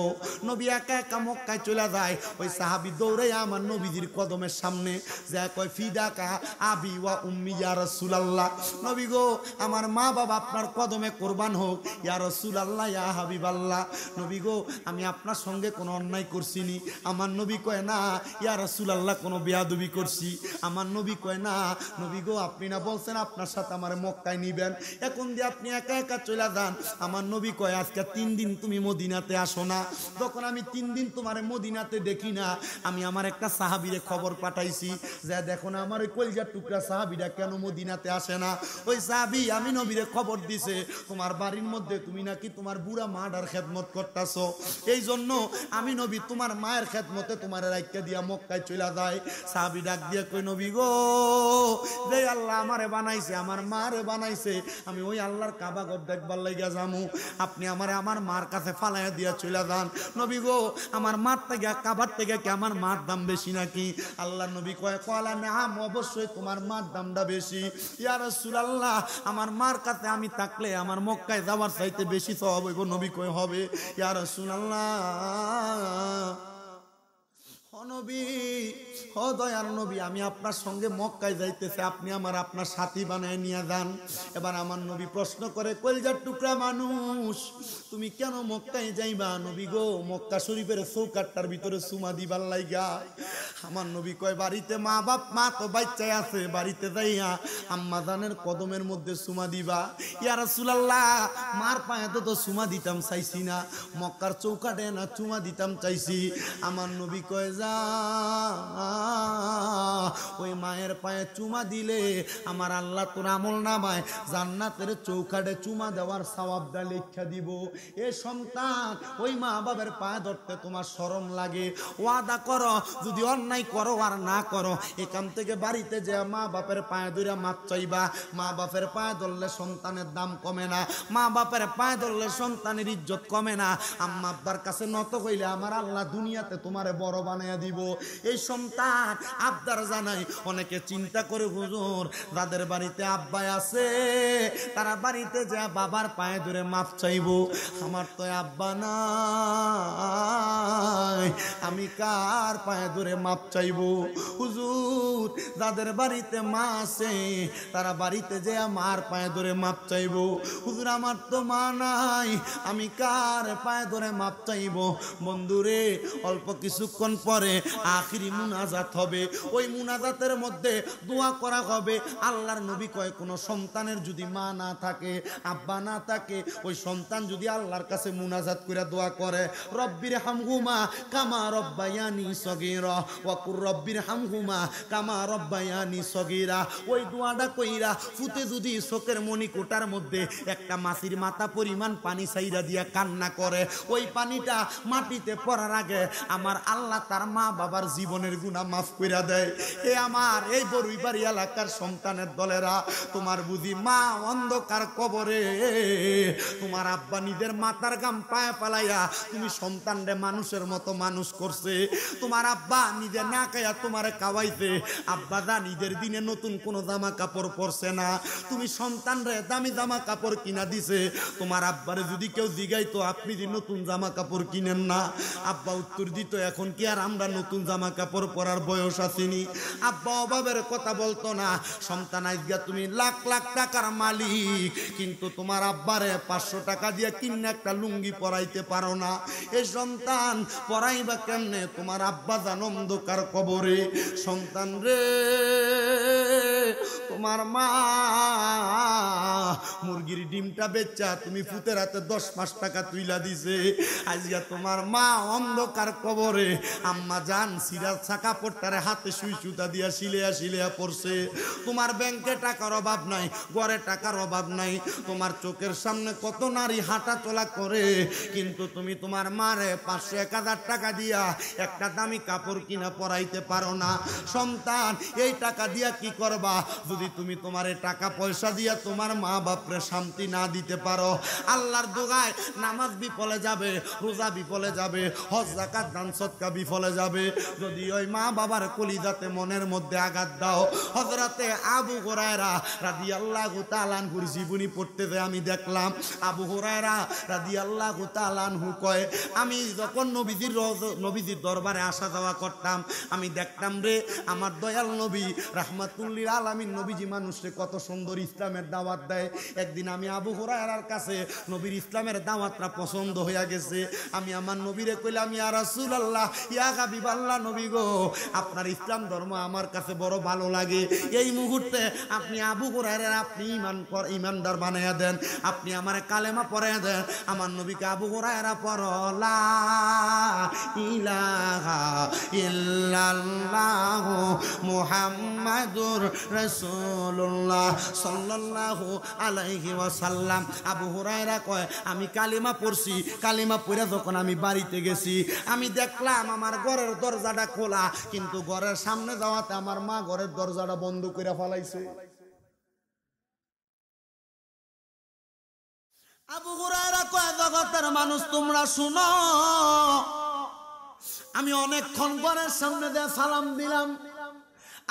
নবী একা একা মক্কায় চলে যায়, ওই সাহাবী দৌড়ে আমার নবীজির কদমের সামনে যা কয় ফিদাকা আবি ওয়া উম্মি ইয়া রাসূলুল্লাহ, নবী গো আমার মা বাবা আপনার কদমে কুরবান হোক। ইয়া রাসূলুল্লাহ ইয়া হাবিবাল্লাহ, নবী গো আমি আপনার সঙ্গে কোনো অন্যায় করছি নি। আমার নবী কয় না ইয়া রাসূলুল্লাহ কোনো বেয়াদবি করছি। আমার নবী কয় না নবী গো আপনি না বলছেন আপনার সাথে আমার মক্কায় নিবেন, এখন দিয়ে আপনি একা একা চলে যান। আমার নবী কয় আজকে 3 দিন তুমি মদিনাতে আসো না, যখন আমি 3 দিন তোমার মদিনাতে দেখি না, আমি আমার একটা সাহাবীরে খবর পাঠাইছি যে দেখো না আমার ওই কলিজার টুকরা সাহাবীরা কেন মদিনাতে আসে না। ওই সাহাবী আমি নবীরে খবর দিছে তোমার বাড়ির মধ্যে তুমি নাকি তোমার বুড়া মাডার খেদমত করতেছো, এই জন্য আমি নবী তোমার মায়ের খেদমতে তোমার রাইখা দিয়া মক্কায় চলে যায়। সাহাবী ডাক দিয়ে কই নবী গো, যে আল্লাহ আমারে বানাইছে আমার মারে বানাইছে, আমি ওই আল্লাহর কাবা ঘর দেখবার লাগা যামু, আপনি আমারে আমার মার কাছে ফালাইয়া দিয়া চলে যান। নবী গো আমার মার থেকে কাবার থেকে কি আমার মার দাম বেশি নাকি? আল্লাহর নবী কয় কলা নাম অবশ্যই তোমার মার দামটা বেশি। ইয়া রাসূলুল্লাহ আমার মার কাছে আমি থাকলে আমার মক্কায় যাওয়ার চাইতে বেশি সওয়াব হইব। নবী কয় হবে। ইয়া রাসূলুল্লাহ নবী, ও দয়ার নবী, আমি আপনার সঙ্গে মক্কায় যাইতেছি, আপনি আমার আপনার সাথী বানায় নিয়ে যান। এবার আমার নবী প্রশ্ন করে, কলিজার টুকরা মানুষ, তুমি কেন মক্কায় যাইবা? নবী গো, মক্কা শরীফের চৌকাটটার ভিতরে চুমা দিবার লাইগা। আমার নবী কয়, বাড়িতে মা বাপ, মা তো বাচ্চাই আছে, বাড়িতে যাইয়া আম্মা জানের কদমের মধ্যে চুমা দিবা। ইয়া রাসূলুল্লাহ, মার পায়ে তো চুমা দিতাম চাইছি না, মক্কার চৌকাটে না চুমা দিতাম চাইছি। আমার নবী কয়, যা ওই মায়ের পায়ে চুমা দিলে আমার আল্লাহ তোর আমল নামায় জান্নাতের চৌকাটে চুমা দেওয়ার সওয়াবটা লেখা দিব। এ সন্তান, ওই মা বাবার পায়ে ধরতে তোমার শরম লাগে? ওয়াদা করো, যদি অন্যায় করো আর না করো, এখান থেকে বাড়িতে যে মা বাপের পায়ে ধরে মাপ চাইবা। মা বাপের পায়ে ধরলে সন্তানের দাম কমে না, মা বাপের পায়ে ধরলে সন্তানের ইজ্জত কমে না। আম্মা আব্বার কাছে নত হইলে আমার আল্লাহ দুনিয়াতে তোমারে বড় বানাইয়া দিব। এই সন্তান আবদার জানাই। অনেকে চিন্তা করে, হুজুর যাদের বাড়িতে আব্বাই আছে তারা বাড়িতে যা বাবার পায়ে ধরে মাপ চাইবো। আমার তো আব্বা নাই, আমি কার পায়ে ধরে মাপ চাইবো? হুজুর যাদের বাড়িতে মা আছে তারা বাড়িতে যে মার পায়ে ধরে মাপ চাইবো। হুজুর আমার তো মা নাই, আমি কার পায়ে ধরে মাপ চাইবো? বন্ধুরে, অল্প কিছুক্ষণ পরে আখিরি মুনাজাত হবে। ওই মুনাজাতের মধ্যে দোয়া করা হবে। আল্লাহর নবী কয়, কোনো সন্তানের যদি মা না থাকে, আব্বা না থাকে, ওই সন্তান যদি আল্লাহর কাছে মুনাজাত করে দোয়া করে, রব্বির হামহুমা কামা রব্বায়ানি সগীরা ওয়া কুর রব্বির হামহুমা কামা রব্বায়ানি সগীরা, ওই দোয়াটা কইরা ফুতে যদি চোখের মনি কোটার মধ্যে একটা মাছির মাথা পরিমাণ পানি ছাইরা দিয়া কান্না করে, ওই পানিটা মাটিতে পড়ার আগে আমার আল্লাহ তার মা বাবার জীবনের গুনাহ মাফ কইরা দেয়। হে আমার এই বরুইবাড়ি এলাকার সন্তানের দলেরা, তোমার বুঝি মা অন্ধকার কবরে, তোমার আব্বা নিজের মাথার গাম পায়ে পালাইয়া তুমি সন্তানরে মানুষের মতো মানুষ করছে। তোমার আব্বা নিজে না খাইয়া তোমারে খাওয়াইছে, আব্বা দা নিজের দিনে নতুন কোনো জামা কাপড় পরছে না, তুমি সন্তানরে দামি জামা কাপড় কিনা দিছে। তোমার আব্বারে যদি কেউ জিগাইতো, আপনি যে নতুন জামা কাপড় কিনেন না, আব্বা উত্তর দিত, এখন কি আর আমরা নতুন জামা কাপড় পরার বয়স আসেনি? আব্বা অভাবের কথা বলতো না। সন্তান আজকে তুমি লাখ লাখ টাকার মালিক, কিন্তু তোমার আব্বারে 500 টাকা দিয়ে কিনে একটা লুঙ্গি পরাইতে পারো না। এই সন্তান পরাইবা কেমনে? তোমার আব্বা জান অন্ধকার কবরে। সন্তান রে, তোমার মা মুরগির ডিমটা বেচা তুমি ফুতের হাতে 10 টাকা তুইলা দিছে, আজকে তোমার মা অন্ধকার কবরে। আম্মা জান সিরাজ ছাকা পড়তারে হাতে সুই সুতা দিয়া শিলেয়া শিলেয়া পড়ছে। তোমার ব্যাংকে টাকার অভাব নাই, ঘরে টাকার অভাব নাই, তোমার চোখের সামনে কত নারী হাঁটা চলা করে, কিন্তু তুমি তোমার মারে 500-1000 টাকা দিয়া একটা দামি কাপড় কিনা পরাইতে পারো না। সন্তান, এই টাকা দিয়া কি করবা যদি তুমি তোমার টাকা পয়সা দিয়া তোমার মা বাপরে শান্তি না দিতে পারো? আল্লাহর দোগায় নামাজ বিফলে যাবে, রোজা বিফলে যাবে, হজ যাকাত দান সদকা বিফলে যাবে যদি ওই মা বাবার কলিজাতে মনের মধ্যে আঘাত দাও। হযরতে আবু হুরায়রা রাদিয়াল্লাহু তাআলা আনহুর জীবনী পড়তে যায় আমি দেখলাম, আবু হুরায়রা রাদিয়াল্লাহু তাআলা আনহু কয়, আমি যখন নবীজির দরবারে আসা যাওয়া করতাম, আমি দেখতাম রে আমার দয়াল নবী রাহমাতুল্লিল আলামিন নবীজি মানুষকে কত সুন্দর ইসলামের দাওয়াত দেয়। একদিন আমি আবু হুরায়রার কাছে নবীর ইসলামের দাওয়াতটা পছন্দ হয়ে গেছে। আমি আমার নবীরে কইলাম, ইয়া রাসূলুল্লাহ, ইয়া হাবিবাল্লাহ, নবী গো, আপনার ইসলাম ধর্ম আমার কাছে বড় ভালো লাগে। এই মুহূর্তে আপনি আবু হুরায়রা আপনি ইমানদার বানায়া দেন, আপনি আমারে কালেমা পড়ায়া দেন। আমার নবীকে আবু হুরায়রা পড়ো, লা ইলাহা ইল্লাল্লাহ মুহাম্মাদুর রাসূলুল্লাহ সাল্লাল্লাহু আলাইহি ওয়াসাল্লাম। আবু হুরায়রা কয়, আমি কালিমা পড়ছি, কালিমা পড়ে যখন আমি বাড়িতে গেছি, আমি দেখলাম আমার ঘরের দরজাটা খোলা, কিন্তু ঘরের সামনে যাওয়াতে আমার মা ঘরের দরজাটা বন্ধ করে ফেলাইছে। আবু হুরায়রা কয়, জগতের মানুষ তোমরা শুনো, আমি অনেকক্ষণ ঘরের সামনে দিয়ে সালাম দিলাম,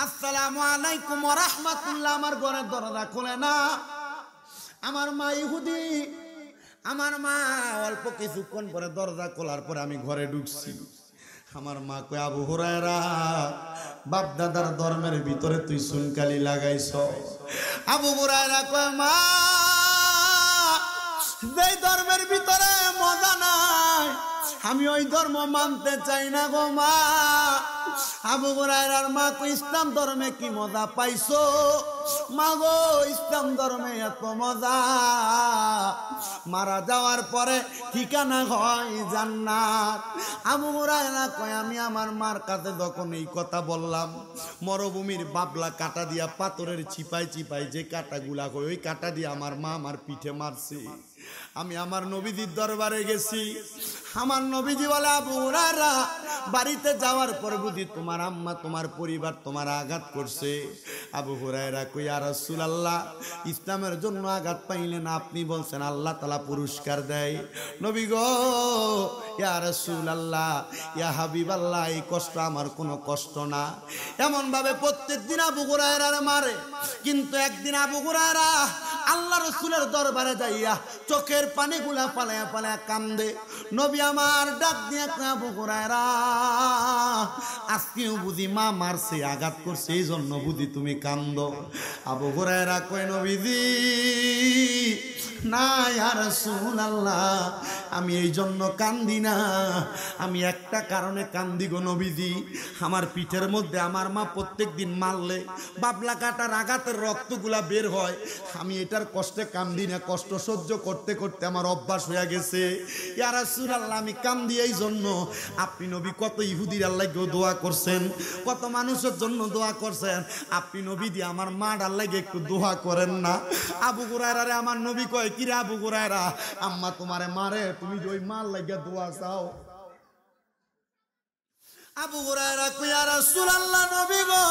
আসসালামু আলাইকুম ওয়া রাহমাতুল্লাহ, আমার ঘরের দরজা খোলে না। আমার মা ইহুদি, আমার মা অল্প কিছুক্ষণ পরে দরজা খোলার পরে আমি ঘরে ঢুকছি। আমার মা কয় আবু হুরায়রা বাপ দাদার ধর্মের ভিতরে তুই সুনকালি লাগাইছ। আবু হুরায়রা কয় মা যেই ধর্মের ভিতরে মজা নাই আমি ওই ধর্ম মানতে চাই না গো মা। আবু হুরায়রার মা কই ইসলাম ধর্মে কি মজা পাইছো? মা গো ইসলাম ধর্মে এত মজা, মারা যাওয়ার পরে ঠিকানা হয় জান্নাত। আবু হুরায়রা কয় আমি আমার মার কাছে যখন এই কথা বললাম, মরুভূমির বাবলা কাটা দিয়া পাথরের চিপাই চিপাই যে কাটাগুলা হয় ওই কাটা দিয়ে আমার মা আমার পিঠে মারছে। আমি আমার নবীজির দরবারে গেছি, আমার নবীজি বলে আবু হুরায়রা বাড়িতে যাওয়ার পর বুঝি তোমার আম্মা তোমার পরিবার তোমার আঘাত করছে। আবু হুরায়রা কই ইয়া রাসূলুল্লাহ ইসলামের জন্য আঘাত পাইলেন, আপনি বলছেন আল্লাহ তাআলা পুরস্কার দেয়। নবী গো ইয়া রাসূলুল্লাহ ইয়া হাবিবাল্লাহ এই কষ্ট আমার কোনো কষ্ট না। এমন ভাবে প্রত্যেকদিন আবু হুরায়রার মারে, কিন্তু একদিন আবু হুরায়রা আল্লাহ রাসূলের দরবারে যাইয়া চোখের পানিগুলা পালায়া পালায়া কান্দে। নবী আমার ডাক দিয়া কয় আবু হুরায়রা আজকেও বুঝি মা মারছে আঘাত করছে এই জন্য বুঝি তুমি কান্দো? আবু হুরায়রা কয় নবীজি না ইয়া রাসূলুল্লাহ আমি এই জন্য কান্দি না, আমি একটা কারণে কান্দি গো নবীজি। আমার পিঠের মধ্যে আমার মা প্রত্যেক দিন মারলে বাবলা কাটার আঘাতের রক্তগুলা বের হয়, আমি এটার কষ্টে কান্দি না, কষ্ট সহ্য করতে করতে আমার অভ্যাস হয়ে গেছে। ইয়া রাসূলুল্লাহ আমি কান্দি এই জন্য, আপনি নবী কত ইহুদির আল্লাহকেও দোয়া করছেন, কত মানুষের জন্য দোয়া করছেন, আপনি নবী দিয়ে আমার মার আল্লাহকে একটু দোয়া করেন না। আবু হুরায়রা রে আমার নবী কয় কি রে আবু হুরায়রা আম্মা তোমারে মারে তুমি ওই মার লাগিয়া দোয়া চাও? আবু হুরায়রা কয় ইয়া রাসূলুল্লাহ নবী গো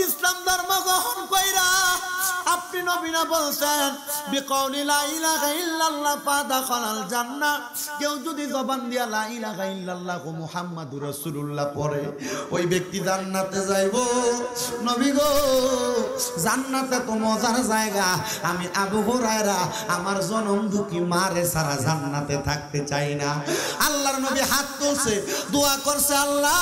ইসলাম ধর্ম গ্রহণ কইরা আপনি নবী না বলছেন বিকাউলি লা ইলাহা ইল্লাল্লাহ ফাদাখালাল জান্নাহ, কেউ যদি জবান দিয়া লা ইলাহা ইল্লাল্লাহ মুহাম্মাদুর রাসূলুল্লাহ পড়ে ওই ব্যক্তি জান্নাতে যাইবো। নবী গো জান্নাতে তো মজার জায়গা, আমি আবু হুরায়রা আমার জনম দুঃখী মারে সারা জান্নাতে থাকতে চাই না। আল্লাহর নবী হাত তুলছে দোয়া করছে আল্লাহ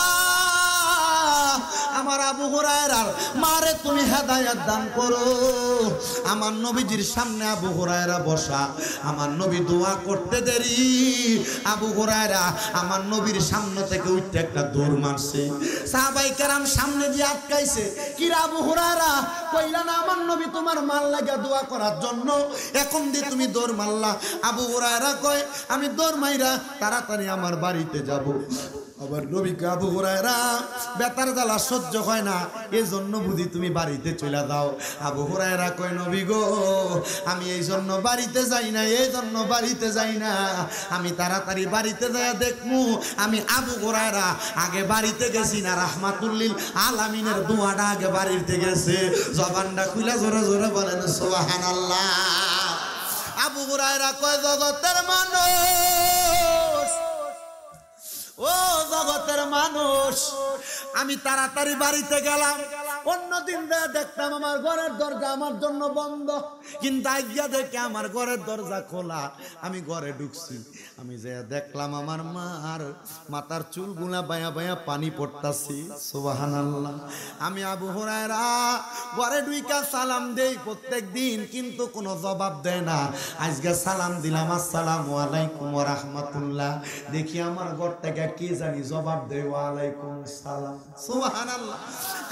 আমার আবু হুরায়রার মারে তুমি হেদায়েত দান করো। আমার নবীজির সামনে আবু হুরায়রা বসা, আমার নবী দোয়া করতে দেরি আবু হুরায়রা আমার নবীর সামনে থেকে উঠতে একটা দৌড় মারছে। সাহাবায়ে কেরাম সামনে দিয়ে আটকাইছে, কি রে আবু হুরায়রা কইলা না আমার নবী তোমার মাল লাগা দোয়া করার জন্য, এখন দিয়ে তুমি দৌড় মারলা? আবু হুরায়রা কয় আমি দৌড় মাইরা তাড়াতাড়ি আমার বাড়িতে যাব। আবার নবীকে আবু হুরায়রা বেতার জ্বালা সহ্য হয় না এজন্য বুঝি তুমি বাড়িতে চলে যাও। আবু হুরায়রা কয় নবী গো আমি এই জন্য বাড়িতে যাই না, এই জন্য বাড়িতে যাই না, আমি তাড়াতাড়ি বাড়িতে যাই দেখমু আমি আবু হুরায়রা আগে বাড়িতে গেছি না, রাহমাতুল লিল আলামিনের দোয়াটা আগে বাড়িতে গেছে। জবানটা খুলে জোরে জোরে বলেন সুবহানাল্লাহ। আবু হুরায়রা কয় জগতের মানুষ, ও জগতের মানুষ, আমি তাড়াতাড়ি বাড়িতে গেলাম। অন্যদিন দেখতাম আমার ঘরের দরজা আমার জন্য বন্ধ, কিন্তু আজকে দেখে আমার ঘরের দরজা খোলা। আমি ঘরে ঢুকছি, আমি যে দেখলাম আমার মার মাথার চুলগুলা বায়া বায়া পানি পড়তাছি। সুবহানাল্লাহ। আমি আবু হুরায়রা ঘরে ঢুইকা সালাম দেই প্রত্যেক দিন, কিন্তু কোনো জবাব দেয় না। আজকে সালাম দিলাম আসসালামু আলাইকুম ওয়া রাহমাতুল্লাহ, দেখি আমার ঘর থেকে কি জানি জবাব দেয় ওয়া আলাইকুম সালাম। সুবহানাল্লাহ।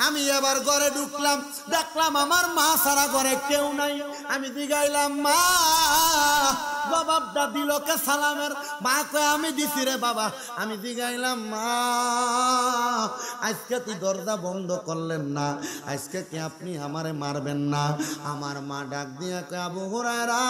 আমি এবার ঘরে ঢুকলাম, দেখলাম আমার মা সারা ঘরে কেউ নাই। আমি জিগাইলাম মা জবাবটা দিল কে সালামের? মা কয় আমি দিছি রে বাবা। আমি জিগাইলাম মা আজকে তুই দরজা বন্ধ করলেন না, আজকে কি আপনি আমারে মারবেন না? আমার মা ডাক দিয়া কয় আবু হুরায়রা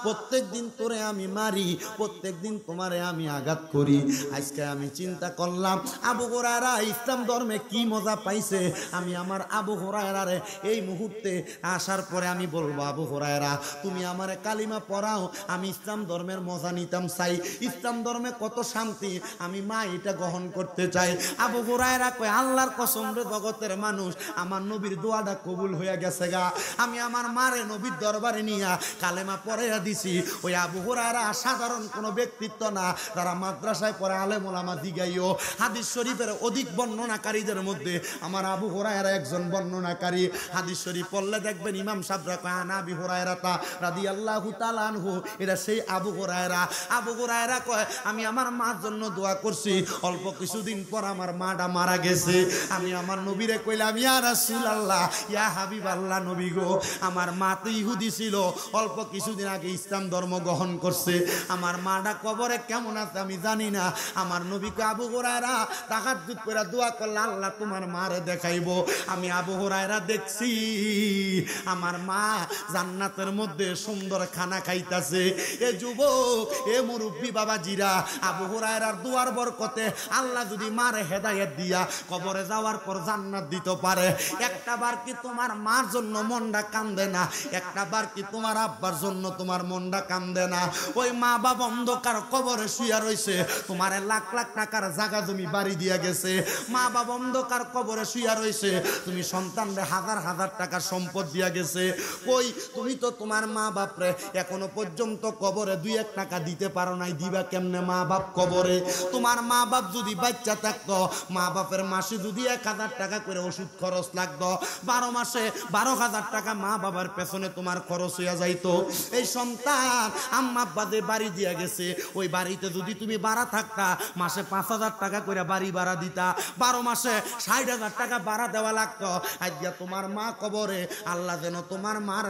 প্রত্যেক দিন তোরে আমি মারি, প্রত্যেক দিন তোমারে আমি আঘাত করি, আজকে আমি চিন্তা করলাম আবু হুরায়রা ইসলাম ধর্মে কি মজা পাইছে, আমি আমার আবু হুরায়রারে এই মুহূর্তে আসার পরে আমি বলবো আবু হুরায়রা তুমি আমারে কালিমা পড়াও, আমি ইসলাম ধর্মের মজা নিতাম চাই, ইসলাম ধর্মে কত শান্তি, আমি মা এটা গ্রহণ করতে চাই। আবু হুরায়রা কয় আল্লাহর কসম রে জগতের মানুষ, আমার নবীর দোয়াটা কবুল হয়ে গেছে গা। আমি আমার মারে নবীর দরবারে নিয়া কালেমা পড়াইয়া দিছি। ওই আবু হুরায়রা সাধারণ কোনো ব্যক্তিত্ব না, তারা মাদ্রাসায় পড়ে আলেম ওলামা দিগাইও। হাদিস শরীফের অধিক বর্ণনাকারীদের মধ্যে আমার আবু হুরায়রা একজন বর্ণনাকারী। হাদিস শরীফ পড়লে দেখবেন ইমাম সাহেবরা কয় আন আবি হুরায়রা রাদিয়াল্লাহু তাআলা আনহু, এটা সেই আবু হুরায়রা। আবু হুরায়রা কয় আমি আমার মার জন্য দোয়া করছি, অল্প কিছুদিন পর আমার মাটা মারা গেছে। আমি আমার নবীরে কইলাম ইয়া রাসূলুল্লাহ, ইয়া হাবিবাল্লাহ, নবী গো, আমার মা তো ইহুদি ছিল, অল্প কিছুদিন আগে ইসলাম ধর্ম গ্রহণ করছে, আমার মাটা কবরে কেমন আছে আমি জানি না। আমার নবীকে আবু হুরায়রা তাহাজ্জুদ করে দোয়া করলে আল্লাহ তোমার মারে দেখাইবো। আমি আবু হুরায়রা দেখছি আমার মা জান্নাতের মধ্যে সুন্দর খানা খাইতাছে। এ যুবক, এ মুরব্বী বাবাজিরা, আবু হুরায়রার দুয়ার বরকতে আল্লাহ যদি মারে হেদায়েত দিয়া কবরে যাওয়ার পর জান্নাত দিতে পারে, একটা বার কি তোমার মার জন্য মনটা কান্দে না? একটা বার কি তোমার আব্বার জন্য তোমার মনটা কান্দে না? ওই মা বাবা অন্ধকার কবরে শুয়া রইছে, তোমারে লাখ লাখ টাকার জায়গা জমি বাড়ি দিয়া গেছে। মা বাবা অন্ধকার কবরে শুয়া রইছে, তুমি সন্তানরে হাজার হাজার টাকার সম্পদ দিয়া গেছে। কই তুমি তো তোমার মা বাপরে এখনো পর্যন্ত কবরে 2-1 টাকা দিতে পারো নাই, দিবা কেমনে মা বাপ কবরে? তোমার মা বাপ যদি বাচ্চা থাকতো, মা বাপের মাসে যদি 1000 টাকা করে ওষুধ খরচ লাগতো, 12 মাসে 12,000 টাকা মা বাবার পেছনে তোমার খরচ হইয়া যাইতো। এই সন্তান আম্মা আব্বা যে বাড়ি দিয়া গেছে, ওই বাড়িতে যদি তুমি ভাড়া থাকতা, মাসে 5,000 টাকা করে বাড়ি ভাড়া দিতা, 12 মাসে 60,000 টাকা ভাড়া দেওয়া লাগতো। আজকে তোমার মা কবরে, আল্লাহ যেন তোমার মার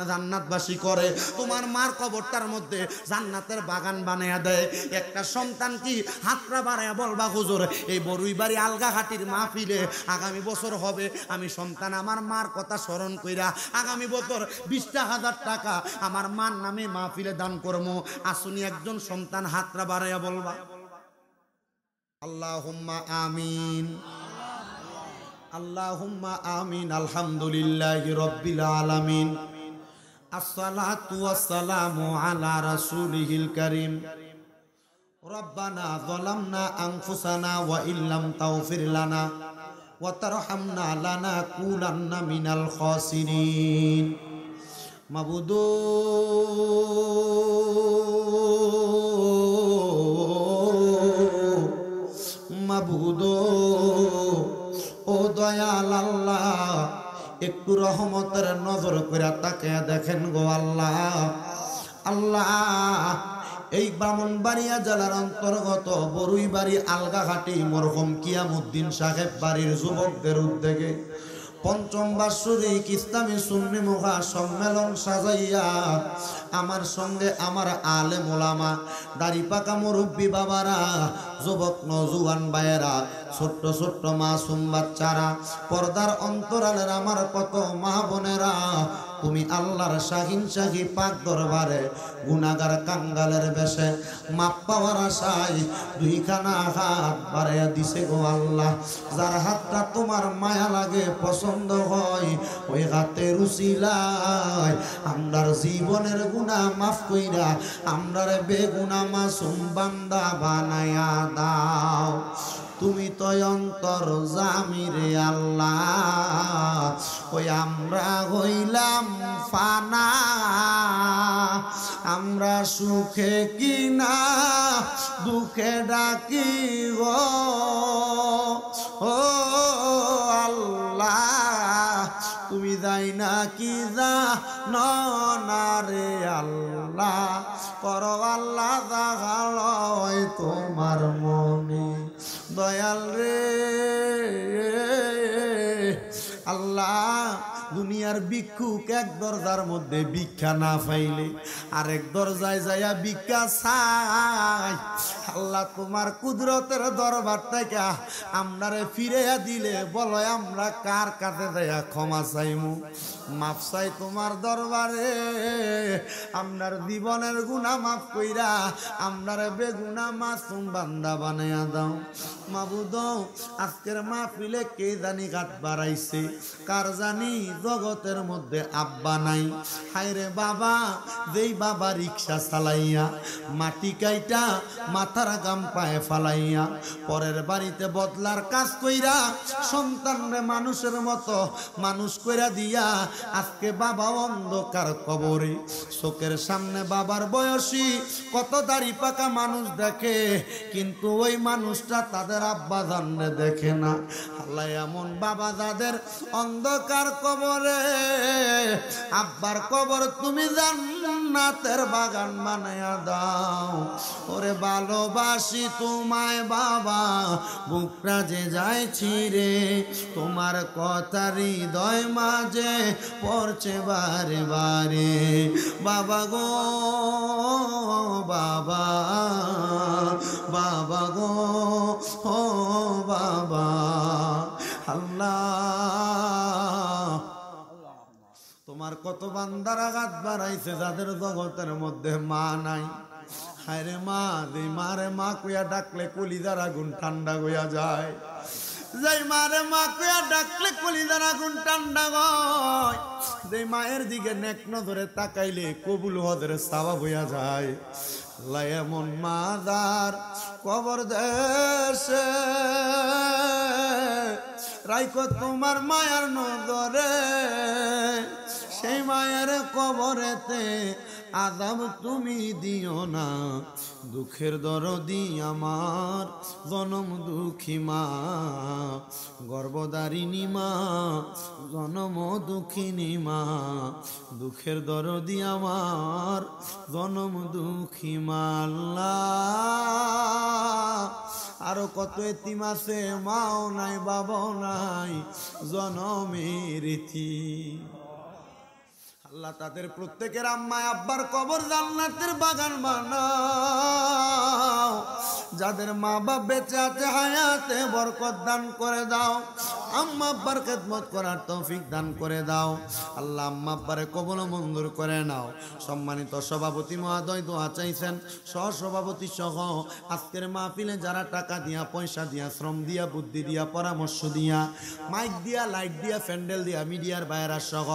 জান্নাতবাসী করে, তোমার মার কবরটার মধ্যে জান্নাতের বাগান বানায়া দেয়। একটা সন্তান কি হাতটা বাড়ায়া বলবা হুজুর, এই বড়ুই বাড়ি আলগাঘাটির মাহফিলে আগামী বছর হবে, আমি সন্তান আমার মার কথা স্মরণ কইরা আগামী বছর 20,000 টাকা আমার মার নামে মাহফিলে দান করবো। আসুনি একজন সন্তান হাতটা বাড়ায়া বলবা আল্লাহুম্মা আমিন, আল্লাহুম্মা আমিন। আলহামদুলিল্লাহি রাব্বিল আলামিন, আসসালাতু ওয়াসসালামু আলা রাসূলিহিল কারীম। রব্বানা যালামনা আনফুসানা ওয়া ইল্লাম তাগফির লানা ওয়া তারহামনা লানাকুনান্না মিনাল খাসিরিন। মাবুদু মাবুদু, ও দয়াল আল্লাহ, একটু রহমতের নজর করে তাকে দেখেন গো আল্লাহ। আল্লাহ, এই ব্রাহ্মণবাড়িয়া জেলার অন্তর্গত বড়ুইবাড়ি আলগাঘাটি মরহুম কিয়ামউদ্দিন সাহেব বাড়ির যুবকদের উদ্যোগে ৫ম বার্ষিক ইসলামী সুন্নি মুহা সম্মেলন সাজাইয়া আমার সঙ্গে আমার আলেম ওলামা, দাড়ি পাকা মুরব্বী বাবারা, যুবক নজুয়ান ভাইয়েরা, ছোট্ট ছোট্ট মাসুম বাচ্চারা, পর্দার অন্তরালের আমার কত মা বোনেরা, তুমি আল্লাহর শাহিন শাহী পাক দরবারে গুনাহগার কাঙ্গালের বেশে মাপ পাওয়ার আশায় 2খানা হাত বাড়াইয়া দিছে গো আল্লাহ। যার হাতটা তোমার মায়া লাগে, পছন্দ হয়, ওই হাতের উসিলায় আমরার জীবনের গুনাহ মাফ কইরা আমরার বেগুনাহ মাসুম বান্দা বানায়া দাও। তুমি তো অন্তর জামিরে আল্লাহ, ওই আমরা হইলাম ফানা, আমরা সুখে কিনা দুঃখে ডাকি গো ও আল্লাহ। তুমি যাই না কি জানো না রে আল্লাহ, করো আল্লাহ জাগালয় তোমার মনে দয়াল রে আল্লাহ। দুনিয়ার ভিক্ষুক এক দরজার মধ্যে ভিক্ষা না পাইলে আরেক দরজায় যাইয়া ভিক্ষা চাই। আল্লাহ, তোমার কুদরতের দরবার থেকে আমরারে ফিরাইয়া দিলে বলো আমরা কার কাছে যাইয়া ক্ষমা চাইমু? মাফ চাই তোমার দরবারে, আমরার জীবনের গুনাহ মাফ কইরা আমরারে বেগুনাহ মাসুম বান্দা বানাইয়া দাও। মাবুদ, আজকের মাহফিলে কে জানি ঘাট বাড়াইছে, কার জানি জগ জগতের মধ্যে আব্বা নাই। হায়রে বাবা, যেই বাবা রিক্সা চালাইয়া মাটি কাইটা মাথার গাম পায়ে ফালাইয়া পরের বাড়িতে বদলার কাজ কইরা সন্তানরে মানুষের মতো মানুষ কইরা দিয়া আজকে বাবা অন্ধকার কবরে। চোখের সামনে বাবার বয়সী কত দাড়ি পাকা মানুষ দেখে, কিন্তু ওই মানুষটা তাদের আব্বা জানলে দেখে না। আল্লাহ এমন বাবা যাদের অন্ধকার কবরে আব্বার কবর তুমি জান্নাতের বাগান বানায়া দাও। ওরে ভালোবাসি তোমায় বাবা, বুকটা যে যায় ছিঁড়ে, তোমার কথা হৃদয় মাঝে পড়ছে বারে বারে। বাবা গো বাবা, বাবা গো ও বাবা, আল্লাহ তোমার কত বান্দার আঘাত বাড়াইছে যাদের জগতের মধ্যে মা নাই। হায়রে মা, যে মারে মা কইয়া ডাকলে কলিজার আগুন ঠান্ডা হইয়া যায়। যে মারে মা কইয়া ডাকলে কলিজার আগুন ঠান্ডা হয়। যে মায়ের দিকে নেক নজরে তাকাইলে কবুল হদের সওয়াব হইয়া যায়। আল্লাহ এমন মাদার কবর দেশে রাইখো তোমার মায়ার নজরে, সেই মায়ের কবরেতে আযাব তুমি দিও না। দুঃখের দরদি আমার জনম দুঃখী মা, গর্ভধারিণী মা, জনম দুঃখিনী মা। দুঃখের দরদি আমার জনম দুঃখী মা। আল্লাহ আরো কত এতিম আছে, মাও নাই বাবাও নাই, জনমের এতিম। আল্লাহ তাদের প্রত্যেকের আম্মা আব্বার কবর জান্নাতের বাগান বানাও। যাদের মা বাপ বেঁচে আছে হায়াতে বরকত দান করে দাও। আম্মা আব্বার খেদমত করার তৌফিক দান করে দাও। আল্লাহ আম্মা আব্বারে কবুল মঞ্জুর করে নাও। সম্মানিত সভাপতি মহোদয় দোয়া চাইছেন, সহসভাপতি সহ আজকের মাহফিলে যারা টাকা দিয়া, পয়সা দিয়া, শ্রম দিয়া, বুদ্ধি দিয়া, পরামর্শ দিয়া, মাইক দিয়া, লাইট দিয়া, প্যান্ডেল দিয়া, মিডিয়ার বাইরা সহ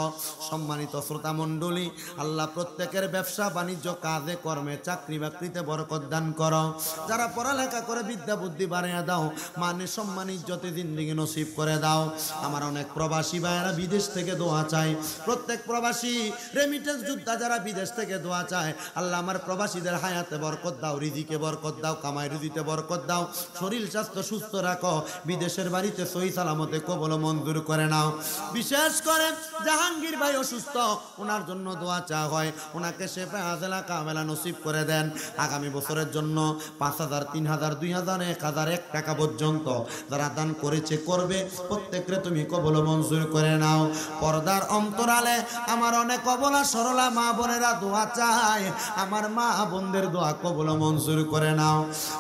সম্মানিত শ্রোতা মণ্ডলী, আল্লাহ প্রত্যেকের ব্যবসা বাণিজ্য, কাজে কর্মে, চাকরি বাকরিতে বরকত দান করো। যারা পড়ালেখা করে বিদ্যা বুদ্ধি বাড়িয়ে দাও, মানে সম্মান ইজ্জতে জিন্দেগি নসিব করে দাও। আমার অনেক প্রবাসী ভাইয়েরা বিদেশ থেকে দোয়া চায়। প্রত্যেক প্রবাসী রেমিটেন্স যোদ্ধা যারা বিদেশ থেকে দোয়া চায়, আল্লাহ আমার প্রবাসীদের হায়াতে বরকত দাও, রিজিকে বরকত দাও, কামাই রুজিতে বরকত দাও, শরীর স্বাস্থ্য সুস্থ রাখো, বিদেশের বাড়িতে সহি সালামতে কবুল মঞ্জুর করে নাও। বিশেষ করে জাহাঙ্গীর ভাই অসুস্থ, ওনার জন্য দোয়া চাওয়া হয়, ওনাকে শেফা আজলা কামেলা নসিব করে দেন। আগামী বছরের জন্য 5,000, 3,000, 2,000, 1,000, 1 টাকা পর্যন্ত যারা দান করেছে, করবে, প্রত্যেককে তুমি কবুল মঞ্জুর করে নাও। পর্দার অন্তরালে আমার অনেক অবলা সরলা মা বোনেরা দোয়া চায়, আমার মা বোনদের দোয়া কবুল মঞ্জুর করে নাও।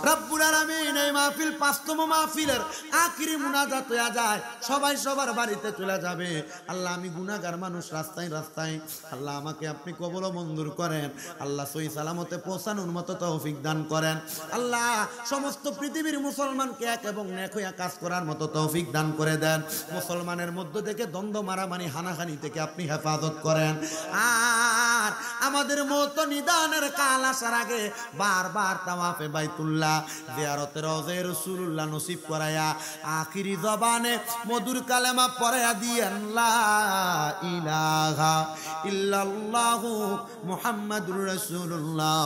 রব্বুল আলামিন এই মাহফিল 5তম মাহফিলের আখিরি মুনাজাত হয়ে যায়, সবাই সবার বাড়িতে চলে যাবে। আল্লাহ আমি গুনাহগার মানুষ, রাস্তায় রাস্তায়, আল্লাহ আমাকে আপনি কবুল মঞ্জুর করেন। আল্লাহ সহি সালামতে পৌঁছানোর মতো তৌফিক দান করেন। আল্লাহ সমস্ত পৃথিবীর মুসলমানকে এক এবং নেক হইয়া কাজ করার মতো তৌফিক দান করে দেন। মুসলমানের মধ্য থেকে দ্বন্দ্ব, মারামারি, হানাহানি থেকে আপনি হেফাজত করেন। আর আমাদের মতো নিদানের কাল আসার আগে বারবার তাওয়াফে বাইতুল্লাহ, জিয়ারতে রওজা রাসূলুল্লাহ নসিব করায়া আখিরি জবানে মধুর কালেমা পড়ায়া দিয়েন, লা ইলাহা ইল্লাল্লাহু মুহাম্মাদুর রাসূলুল্লাহ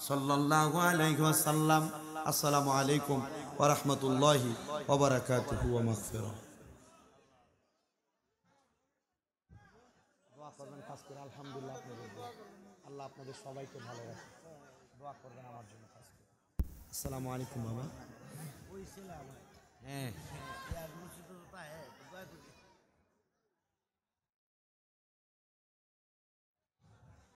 সাল্লাল্লাহু আলাইহি ওয়াসাল্লাম। আসসালামু আলাইকুম ওয়া রাহমাতুল্লাহি ওয়া বারাকাতুহু ওয়া মাগফিরাহ। দোয়া করবেন খাস করে, আলহামদুলিল্লাহ আপনাদের দোয়া, আল্লাহ আপনাদের সবাইকে ভালো রাখে। দোয়া করবেন আমার জন্য খাস করে। আসসালামু আলাইকুম বাবা। হ্যাঁ